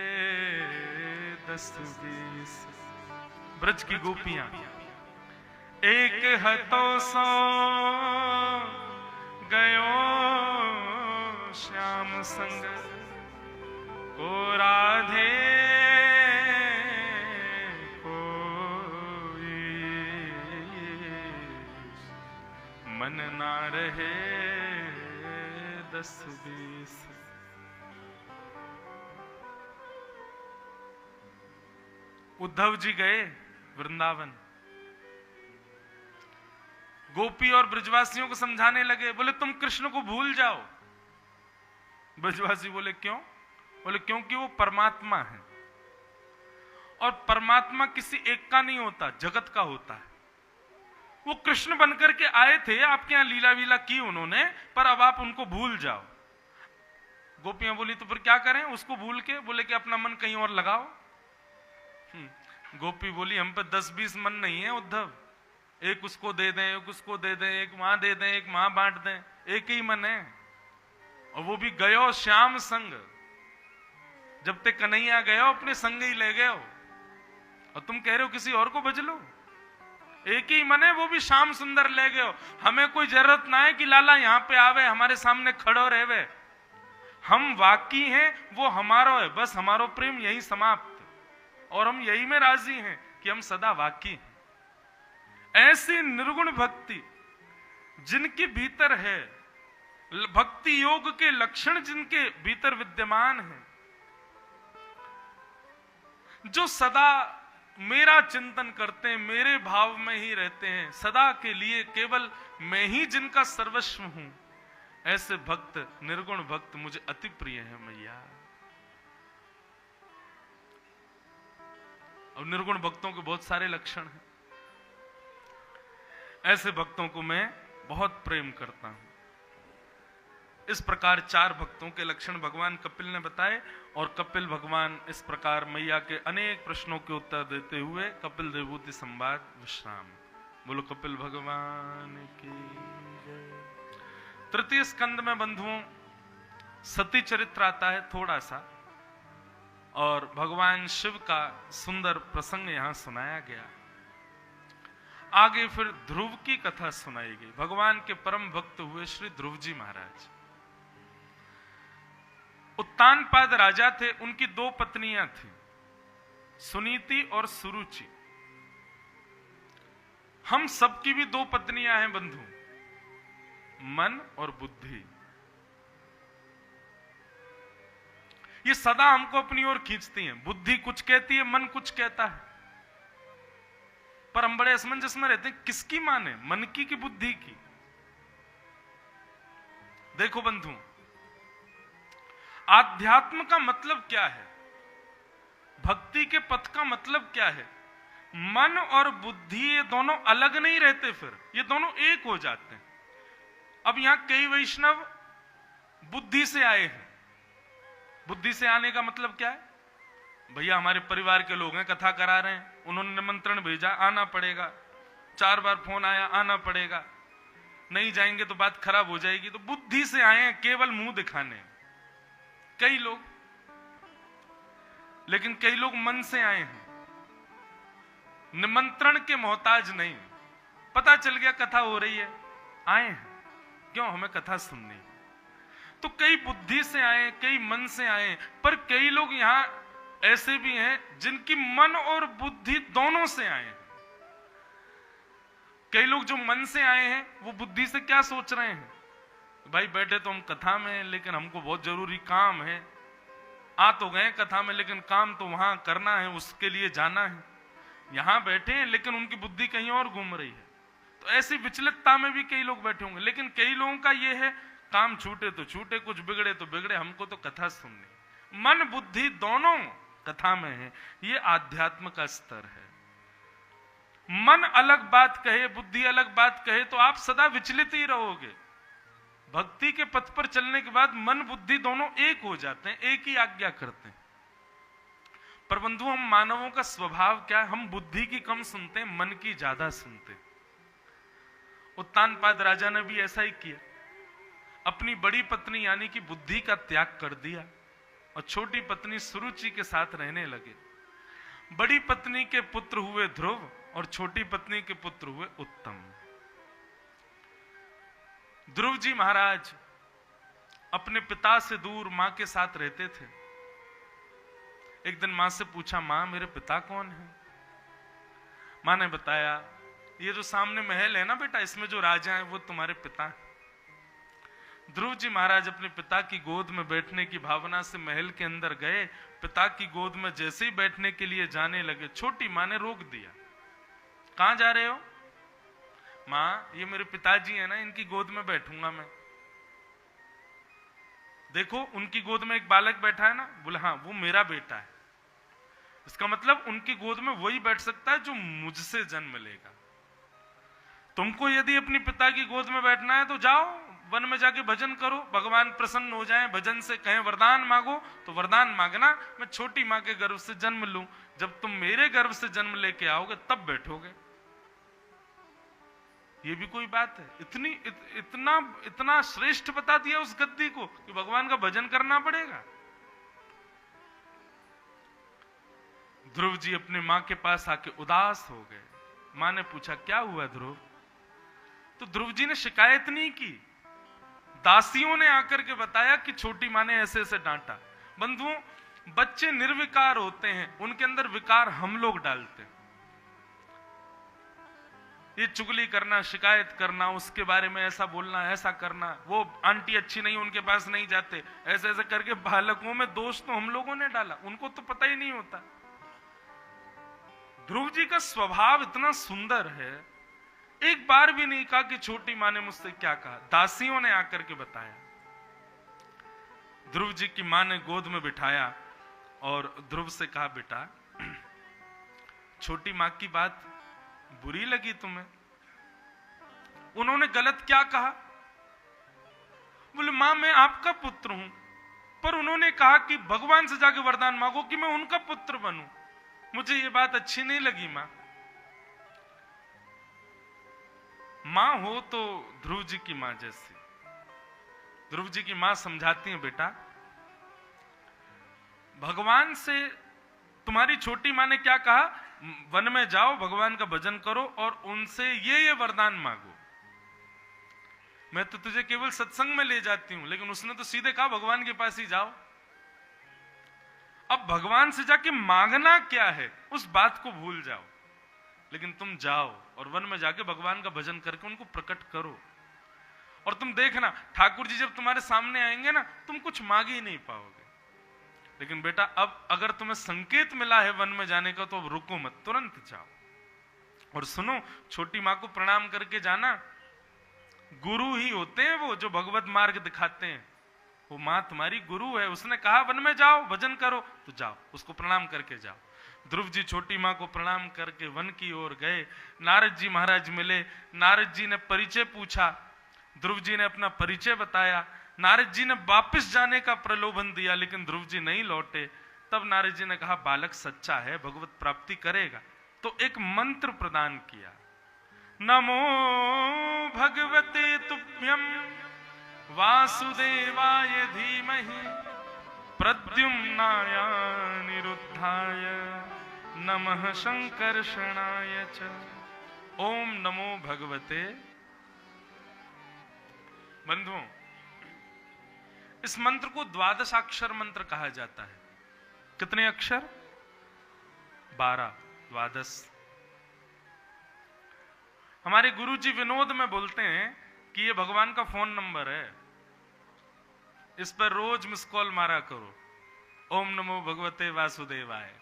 10-20। ब्रज की गोपियां एक हतो सो गयो श्याम संग को राधे कोई मन ना रहे 10-20। उद्धव जी गए वृंदावन, गोपी और ब्रजवासियों को समझाने लगे, बोले तुम कृष्ण को भूल जाओ। ब्रजवासी बोले क्यों? बोले क्योंकि वो परमात्मा है और परमात्मा किसी एक का नहीं होता, जगत का होता है। वो कृष्ण बनकर के आए थे, आपके यहां लीला वीला की उन्होंने, पर अब आप उनको भूल जाओ। गोपियां बोली तो फिर क्या करें उसको भूल के? बोले कि अपना मन कहीं और लगाओ। गोपी बोली हम पे 10-20 मन नहीं है उद्धव, एक उसको दे दें, एक उसको दे दें, एक वहां दे दें, एक वहां बांट दें, एक ही मन है। और वो भी गयो श्याम संग, जब तक कन्हैया गयो अपने संग ही ले गयो, और तुम कह रहे हो किसी और को भज लो। एक ही मन है, वो भी श्याम सुंदर ले गयो। हमें कोई जरूरत ना है कि लाला यहां पे आवे हमारे सामने खड़ो रहे। हम वाकी हैं, वो हमारो है, बस हमारो प्रेम यही समाप्त, और हम यही में राजी हैं कि हम सदा वाकी हैं। ऐसी निर्गुण भक्ति जिनके भीतर है, भक्ति योग के लक्षण जिनके भीतर विद्यमान हैं, जो सदा मेरा चिंतन करते हैं, मेरे भाव में ही रहते हैं, सदा के लिए केवल मैं ही जिनका सर्वस्व हूं, ऐसे भक्त, निर्गुण भक्त मुझे अति प्रिय है मैया। और निर्गुण भक्तों के बहुत सारे लक्षण हैं, ऐसे भक्तों को मैं बहुत प्रेम करता हूं। इस प्रकार 4 भक्तों के लक्षण भगवान कपिल ने बताए, और कपिल भगवान इस प्रकार मैया के अनेक प्रश्नों के उत्तर देते हुए कपिल देवभूति संवाद विश्राम। बोलो कपिल भगवान की जय। तृतीय स्कंद में बंधुओं सती चरित्र आता है थोड़ा सा, और भगवान शिव का सुंदर प्रसंग यहां सुनाया गया। आगे फिर ध्रुव की कथा सुनाई गई। भगवान के परम भक्त हुए श्री ध्रुव जी महाराज। उत्तानपाद राजा थे, उनकी 2 पत्नियां थी, सुनीति और सुरुचि। हम सबकी भी 2 पत्नियां हैं बंधु, मन और बुद्धि। ये सदा हमको अपनी ओर खींचती हैं। बुद्धि कुछ कहती है, मन कुछ कहता है, पर हम बड़े असमंजस में रहते हैं, किसकी माने, मन की कि बुद्धि की? देखो बंधु, आध्यात्म का मतलब क्या है, भक्ति के पथ का मतलब क्या है? मन और बुद्धि ये दोनों अलग नहीं रहते, फिर ये दोनों एक हो जाते हैं। अब यहां कई वैष्णव बुद्धि से आए हैं। बुद्धि से आने का मतलब क्या है? भैया हमारे परिवार के लोग हैं, कथा करा रहे हैं, उन्होंने निमंत्रण भेजा, आना पड़ेगा, 4 बार फोन आया, आना पड़ेगा, नहीं जाएंगे तो बात खराब हो जाएगी। तो बुद्धि से आए हैं, केवल मुंह दिखाने कई लोग, लेकिन कई लोग मन से आए हैं, निमंत्रण के मोहताज नहीं। पता चल गया कथा हो रही है, आए हैं, क्यों? हमें कथा सुननी। तो कई बुद्धि से आए, कई मन से आए, पर कई लोग यहां ऐसे भी हैं जिनकी मन और बुद्धि दोनों से आए हैं। कई लोग जो मन से आए हैं वो बुद्धि से क्या सोच रहे हैं, भाई बैठे तो हम कथा में, लेकिन हमको बहुत जरूरी काम है। आ तो गए कथा में, लेकिन काम तो वहां करना है, उसके लिए जाना है। यहां बैठे हैं लेकिन उनकी बुद्धि कहीं और घूम रही है। तो ऐसी विचलितता में भी कई लोग बैठे होंगे। लेकिन कई लोगों का यह है, काम छूटे तो छूटे, कुछ बिगड़े तो बिगड़े, हमको तो कथा सुननी। मन बुद्धि दोनों कथा में है। ये आध्यात्म का स्तर है। मन अलग बात कहे, बुद्धि अलग बात कहे, तो आप सदा विचलित ही रहोगे। भक्ति के पथ पर चलने के बाद मन बुद्धि दोनों एक हो जाते हैं, एक ही आज्ञा करते हैं। पर बंधु, हम मानवों का स्वभाव क्या है? हम बुद्धि की कम सुनते हैं, मन की ज्यादा सुनते हैं। उत्तानपाद राजा ने भी ऐसा ही किया, अपनी बड़ी पत्नी यानी कि बुद्धि का त्याग कर दिया और छोटी पत्नी सुरुचि के साथ रहने लगे। बड़ी पत्नी के पुत्र हुए ध्रुव और छोटी पत्नी के पुत्र हुए उत्तम। ध्रुव जी महाराज अपने पिता से दूर मां के साथ रहते थे। एक दिन मां से पूछा, मां मेरे पिता कौन है? मां ने बताया, ये जो सामने महल है ना बेटा, इसमें जो राजा है वो तुम्हारे पिता है। ध्रुव जी महाराज अपने पिता की गोद में बैठने की भावना से महल के अंदर गए। पिता की गोद में जैसे ही बैठने के लिए जाने लगे, छोटी मां ने रोक दिया। कहां जा रहे हो? मां, ये मेरे पिताजी है ना, इनकी गोद में बैठूंगा मैं। देखो उनकी गोद में एक बालक बैठा है ना। बोले हाँ, वो मेरा बेटा है। इसका मतलब उनकी गोद में वही बैठ सकता है जो मुझसे जन्म लेगा। तुमको यदि अपनी पिता की गोद में बैठना है तो जाओ वन में जाके भजन करो, भगवान प्रसन्न हो जाए। भजन से कहें वरदान मांगो तो वरदान मांगना, मैं छोटी मां के गर्भ से जन्म लूं। जब तुम मेरे गर्भ से जन्म लेके आओगे तब बैठोगे। ये भी कोई बात है? इतना श्रेष्ठ बता दिया उस गद्दी को कि भगवान का भजन करना पड़ेगा। ध्रुव जी अपने मां के पास आके उदास हो गए। मां ने पूछा, क्या हुआ ध्रुव? तो ध्रुव जी ने शिकायत नहीं की, दासियों ने आकर के बताया कि छोटी मां ने ऐसे ऐसे डांटा। बंधुओं, बच्चे निर्विकार होते हैं, उनके अंदर विकार हम लोग डालते हैं। ये चुगली करना, शिकायत करना, उसके बारे में ऐसा बोलना, ऐसा करना, वो आंटी अच्छी नहीं उनके पास नहीं जाते, ऐसे ऐसे करके बालकों में दोष तो हम लोगों ने डाला, उनको तो पता ही नहीं होता। ध्रुव जी का स्वभाव इतना सुंदर है, एक बार भी नहीं कहा कि छोटी मां ने मुझसे क्या कहा। दासियों ने आकर के बताया। ध्रुव जी की मां ने गोद में बिठाया और ध्रुव से कहा, बेटा छोटी मां की बात बुरी लगी तुम्हें? उन्होंने गलत क्या कहा? बोले, मां मैं आपका पुत्र हूं, पर उन्होंने कहा कि भगवान से जाके वरदान मांगो कि मैं उनका पुत्र बनूं। मुझे ये बात अच्छी नहीं लगी मां। मां हो तो ध्रुव जी की मां जैसी। ध्रुव जी की मां समझाती है, बेटा भगवान से तुम्हारी छोटी मां ने क्या कहा? वन में जाओ, भगवान का भजन करो और उनसे ये वरदान मांगो। मैं तो तुझे केवल सत्संग में ले जाती हूं, लेकिन उसने तो सीधे कहा भगवान के पास ही जाओ। अब भगवान से जाके मांगना क्या है उस बात को भूल जाओ, लेकिन तुम जाओ और वन में जाके भगवान का भजन करके उनको प्रकट करो। और तुम देखना, ठाकुर जी जब तुम्हारे सामने आएंगे ना, तुम कुछ मांग ही नहीं पाओगे। लेकिन बेटा अब अगर तुम्हें संकेत मिला है वन में जाने का, तो अब रुको मत, तुरंत जाओ। और सुनो, छोटी मां को प्रणाम करके जाना। गुरु ही होते हैं वो जो भगवत मार्ग दिखाते हैं। वो मां तुम्हारी गुरु है। उसने कहा वन में जाओ, भजन करो, तो जाओ, उसको प्रणाम करके जाओ। ध्रुव जी छोटी मां को प्रणाम करके वन की ओर गए। नारद जी महाराज मिले। नारद जी ने परिचय पूछा, ध्रुव जी ने अपना परिचय बताया। नारद जी ने वापस जाने का प्रलोभन दिया, लेकिन ध्रुव जी नहीं लौटे। तब नारद जी ने कहा, बालक सच्चा है, भगवत प्राप्ति करेगा। तो एक मंत्र प्रदान किया, नमो भगवते तुभ्यं वासुदेवाय धीमहि प्रद्युम्नाय निरुद्धाय नमः संकर्षणाय च। ओम नमो भगवते। बंधुओं, इस मंत्र को द्वादशाक्षर मंत्र कहा जाता है। कितने अक्षर? 12, द्वादश। हमारे गुरुजी विनोद में बोलते हैं कि ये भगवान का फोन नंबर है, इस पर रोज मिस कॉल मारा करो, ओम नमो भगवते वासुदेवाय।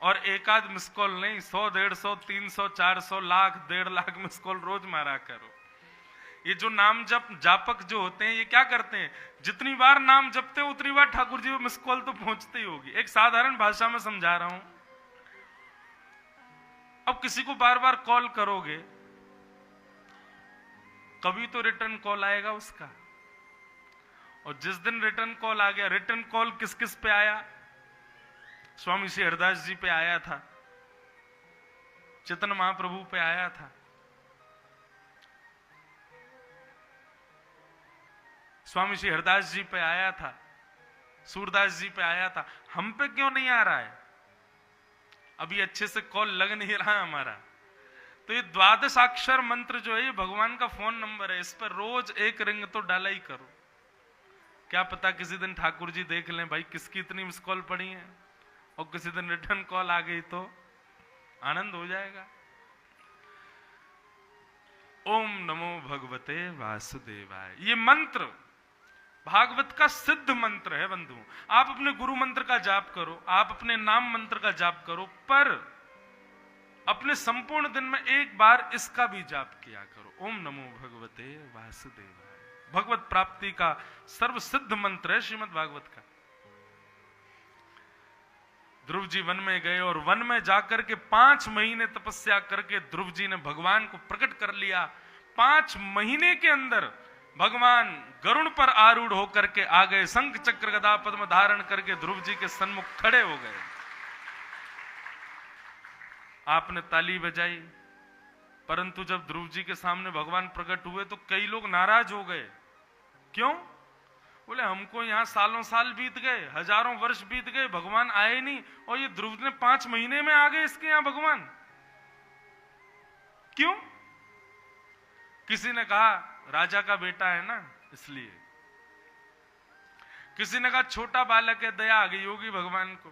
और एक आध मिस कॉल नहीं, 100, 150, 300, 400, लाख, 1.5 लाख मिस कॉल रोज मारा करो। ये जो नाम जप जापक जो होते हैं, ये क्या करते हैं? जितनी बार नाम जपते हैं उतनी बार ठाकुर जी को मिस कॉल तो पहुंचती ही होगी। एक साधारण भाषा में समझा रहा हूं। अब किसी को बार बार कॉल करोगे, कभी तो रिटर्न कॉल आएगा उसका। और जिस दिन रिटर्न कॉल आ गया, रिटर्न कॉल किस किस पे आया? स्वामी श्री हरदास जी पे आया था, चेतन महाप्रभु पे आया था, स्वामी श्री हरदास जी पे आया था, सूरदास जी पे आया था, हम पे क्यों नहीं आ रहा है? अभी अच्छे से कॉल लग नहीं रहा है हमारा। तो ये 12 अक्षर मंत्र जो है ये भगवान का फोन नंबर है, इस पर रोज एक रिंग तो डाला ही करो। क्या पता किसी दिन ठाकुर जी देख लें भाई किसकी इतनी मिस कॉल पड़ी है, और किसी दिन रिटर्न कॉल आ गई तो आनंद हो जाएगा। ओम नमो भगवते वासुदेवाय, ये मंत्र भागवत का सिद्ध मंत्र है बंधुओं। आप अपने गुरु मंत्र का जाप करो, आप अपने नाम मंत्र का जाप करो, पर अपने संपूर्ण दिन में एक बार इसका भी जाप किया करो। ओम नमो भगवते वासुदेवाय भगवत प्राप्ति का सर्व सिद्ध मंत्र है श्रीमद् भागवत का। ध्रुव जी वन में गए और वन में जाकर के 5 महीने तपस्या करके ध्रुव जी ने भगवान को प्रकट कर लिया। 5 महीने के अंदर भगवान गरुड़ पर आरूढ़ होकर के आ गए, शंख चक्र गदा पद्म धारण करके ध्रुव जी के सन्मुख खड़े हो गए। आपने ताली बजाई, परंतु जब ध्रुव जी के सामने भगवान प्रकट हुए तो कई लोग नाराज हो गए। क्यों? बोले हमको यहां सालों साल बीत गए, हजारों वर्ष बीत गए, भगवान आए नहीं, और ये ध्रुव ने 5 महीने में आ गए इसके यहां भगवान। क्यों? किसी ने कहा राजा का बेटा है ना इसलिए, किसी ने कहा छोटा बालक है दया आ गई होगी भगवान को।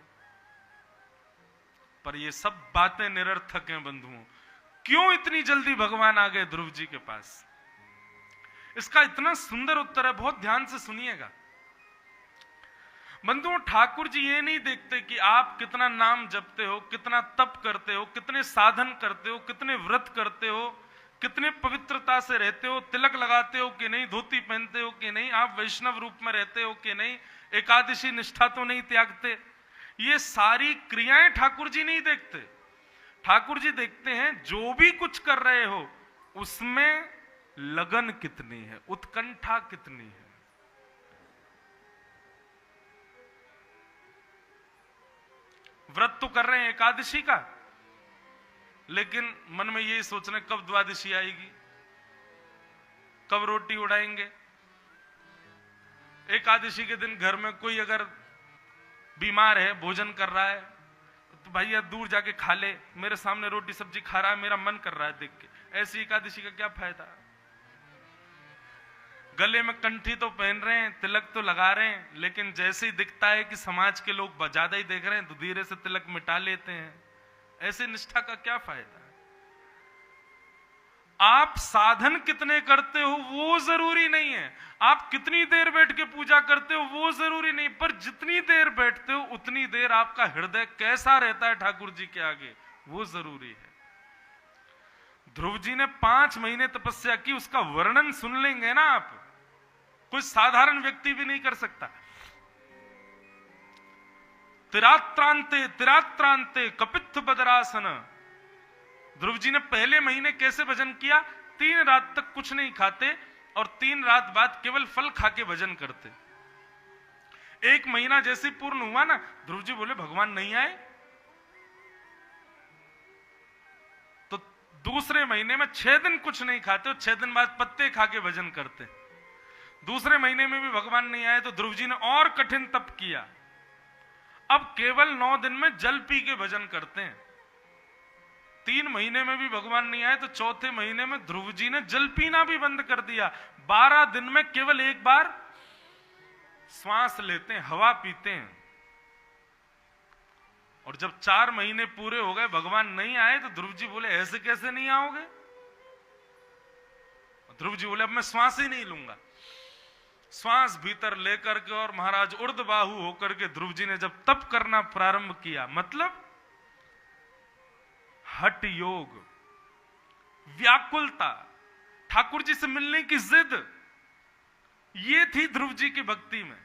पर ये सब बातें निरर्थक हैं बंधुओं। क्यों इतनी जल्दी भगवान आ गए ध्रुव जी के पास? इसका इतना सुंदर उत्तर है, बहुत ध्यान से सुनिएगा बंधुओं। ठाकुर जी ये नहीं देखते कि आप कितना नाम जपते हो, कितना तप करते हो, कितने साधन करते हो, कितने व्रत करते हो, कितने पवित्रता से रहते हो, तिलक लगाते हो कि नहीं, धोती पहनते हो कि नहीं, आप वैष्णव रूप में रहते हो कि नहीं, एकादशी निष्ठा तो नहीं त्यागते। ये सारी क्रियाएं ठाकुर जी नहीं देखते। ठाकुर जी देखते हैं जो भी कुछ कर रहे हो उसमें लगन कितनी है, उत्कंठा कितनी है। व्रत तो कर रहे हैं एकादशी का, लेकिन मन में यही सोच रहे कब द्वादशी आएगी, कब रोटी उड़ाएंगे। एकादशी के दिन घर में कोई अगर बीमार है, भोजन कर रहा है, तो भैया दूर जाके खा ले, मेरे सामने रोटी सब्जी खा रहा है, मेरा मन कर रहा है देख के। ऐसी एकादशी का क्या फायदा? गले में कंठी तो पहन रहे हैं, तिलक तो लगा रहे हैं, लेकिन जैसे ही दिखता है कि समाज के लोग ज्यादा ही देख रहे हैं तो धीरे से तिलक मिटा लेते हैं। ऐसे निष्ठा का क्या फायदा? आप साधन कितने करते हो वो जरूरी नहीं है, आप कितनी देर बैठ के पूजा करते हो वो जरूरी नहीं, पर जितनी देर बैठते हो उतनी देर आपका हृदय कैसा रहता है ठाकुर जी के आगे वो जरूरी है। ध्रुव जी ने 5 महीने तपस्या की, उसका वर्णन सुन लेंगे ना आप, कोई साधारण व्यक्ति भी नहीं कर सकता। तिरात्रांते तिरात्रांते कपित्थ बदरासन। ध्रुव जी ने पहले महीने कैसे भजन किया? 3 रात तक कुछ नहीं खाते और 3 रात बाद केवल फल खा के भजन करते। 1 महीना जैसे पूर्ण हुआ ना, ध्रुव जी बोले भगवान नहीं आए, तो दूसरे महीने में 6 दिन कुछ नहीं खाते और 6 दिन बाद पत्ते खा के भजन करते। दूसरे महीने में भी भगवान नहीं आए तो ध्रुव जी ने और कठिन तप किया। अब केवल 9 दिन में जल पी के भजन करते हैं। 3 महीने में भी भगवान नहीं आए तो चौथे महीने में ध्रुव जी ने जल पीना भी बंद कर दिया। 12 दिन में केवल एक बार श्वास लेते हैं, हवा पीते हैं। और जब 4 महीने पूरे हो गए भगवान नहीं आए तो ध्रुव जी बोले ऐसे कैसे नहीं आओगे? ध्रुव जी बोले अब मैं श्वास ही नहीं लूंगा। श्वास भीतर लेकर के और महाराज ऊर्ध्वबाहु होकर के ध्रुव जी ने जब तप करना प्रारंभ किया, मतलब हठ योग, व्याकुलता, ठाकुर जी से मिलने की जिद, ये थी ध्रुव जी की भक्ति में।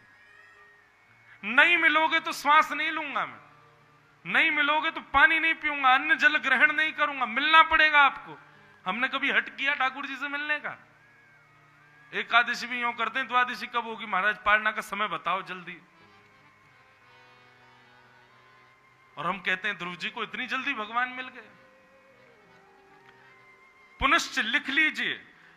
नहीं मिलोगे तो श्वास नहीं लूंगा मैं, नहीं मिलोगे तो पानी नहीं पीऊंगा, अन्न जल ग्रहण नहीं करूंगा, मिलना पड़ेगा आपको। हमने कभी हट किया ठाकुर जी से मिलने का? एकादशी भी यूं करते हैं, द्वादशी कब होगी महाराज, पारना का समय बताओ जल्दी। और हम कहते हैं ध्रुव जी को इतनी जल्दी भगवान मिल गए। पुनश्च लिख लीजिए,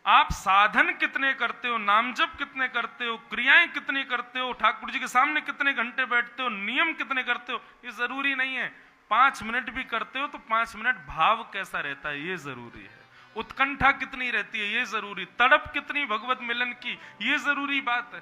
आप साधन कितने करते हो, नाम जप कितने करते हो, क्रियाएं कितनी करते हो, ठाकुर जी के सामने कितने घंटे बैठते हो, नियम कितने करते हो, ये जरूरी नहीं है। 5 मिनट भी करते हो तो 5 मिनट भाव कैसा रहता है ये जरूरी है। उत्कंठा कितनी रहती है ये जरूरी, तड़प कितनी भगवत मिलन की ये जरूरी बात है।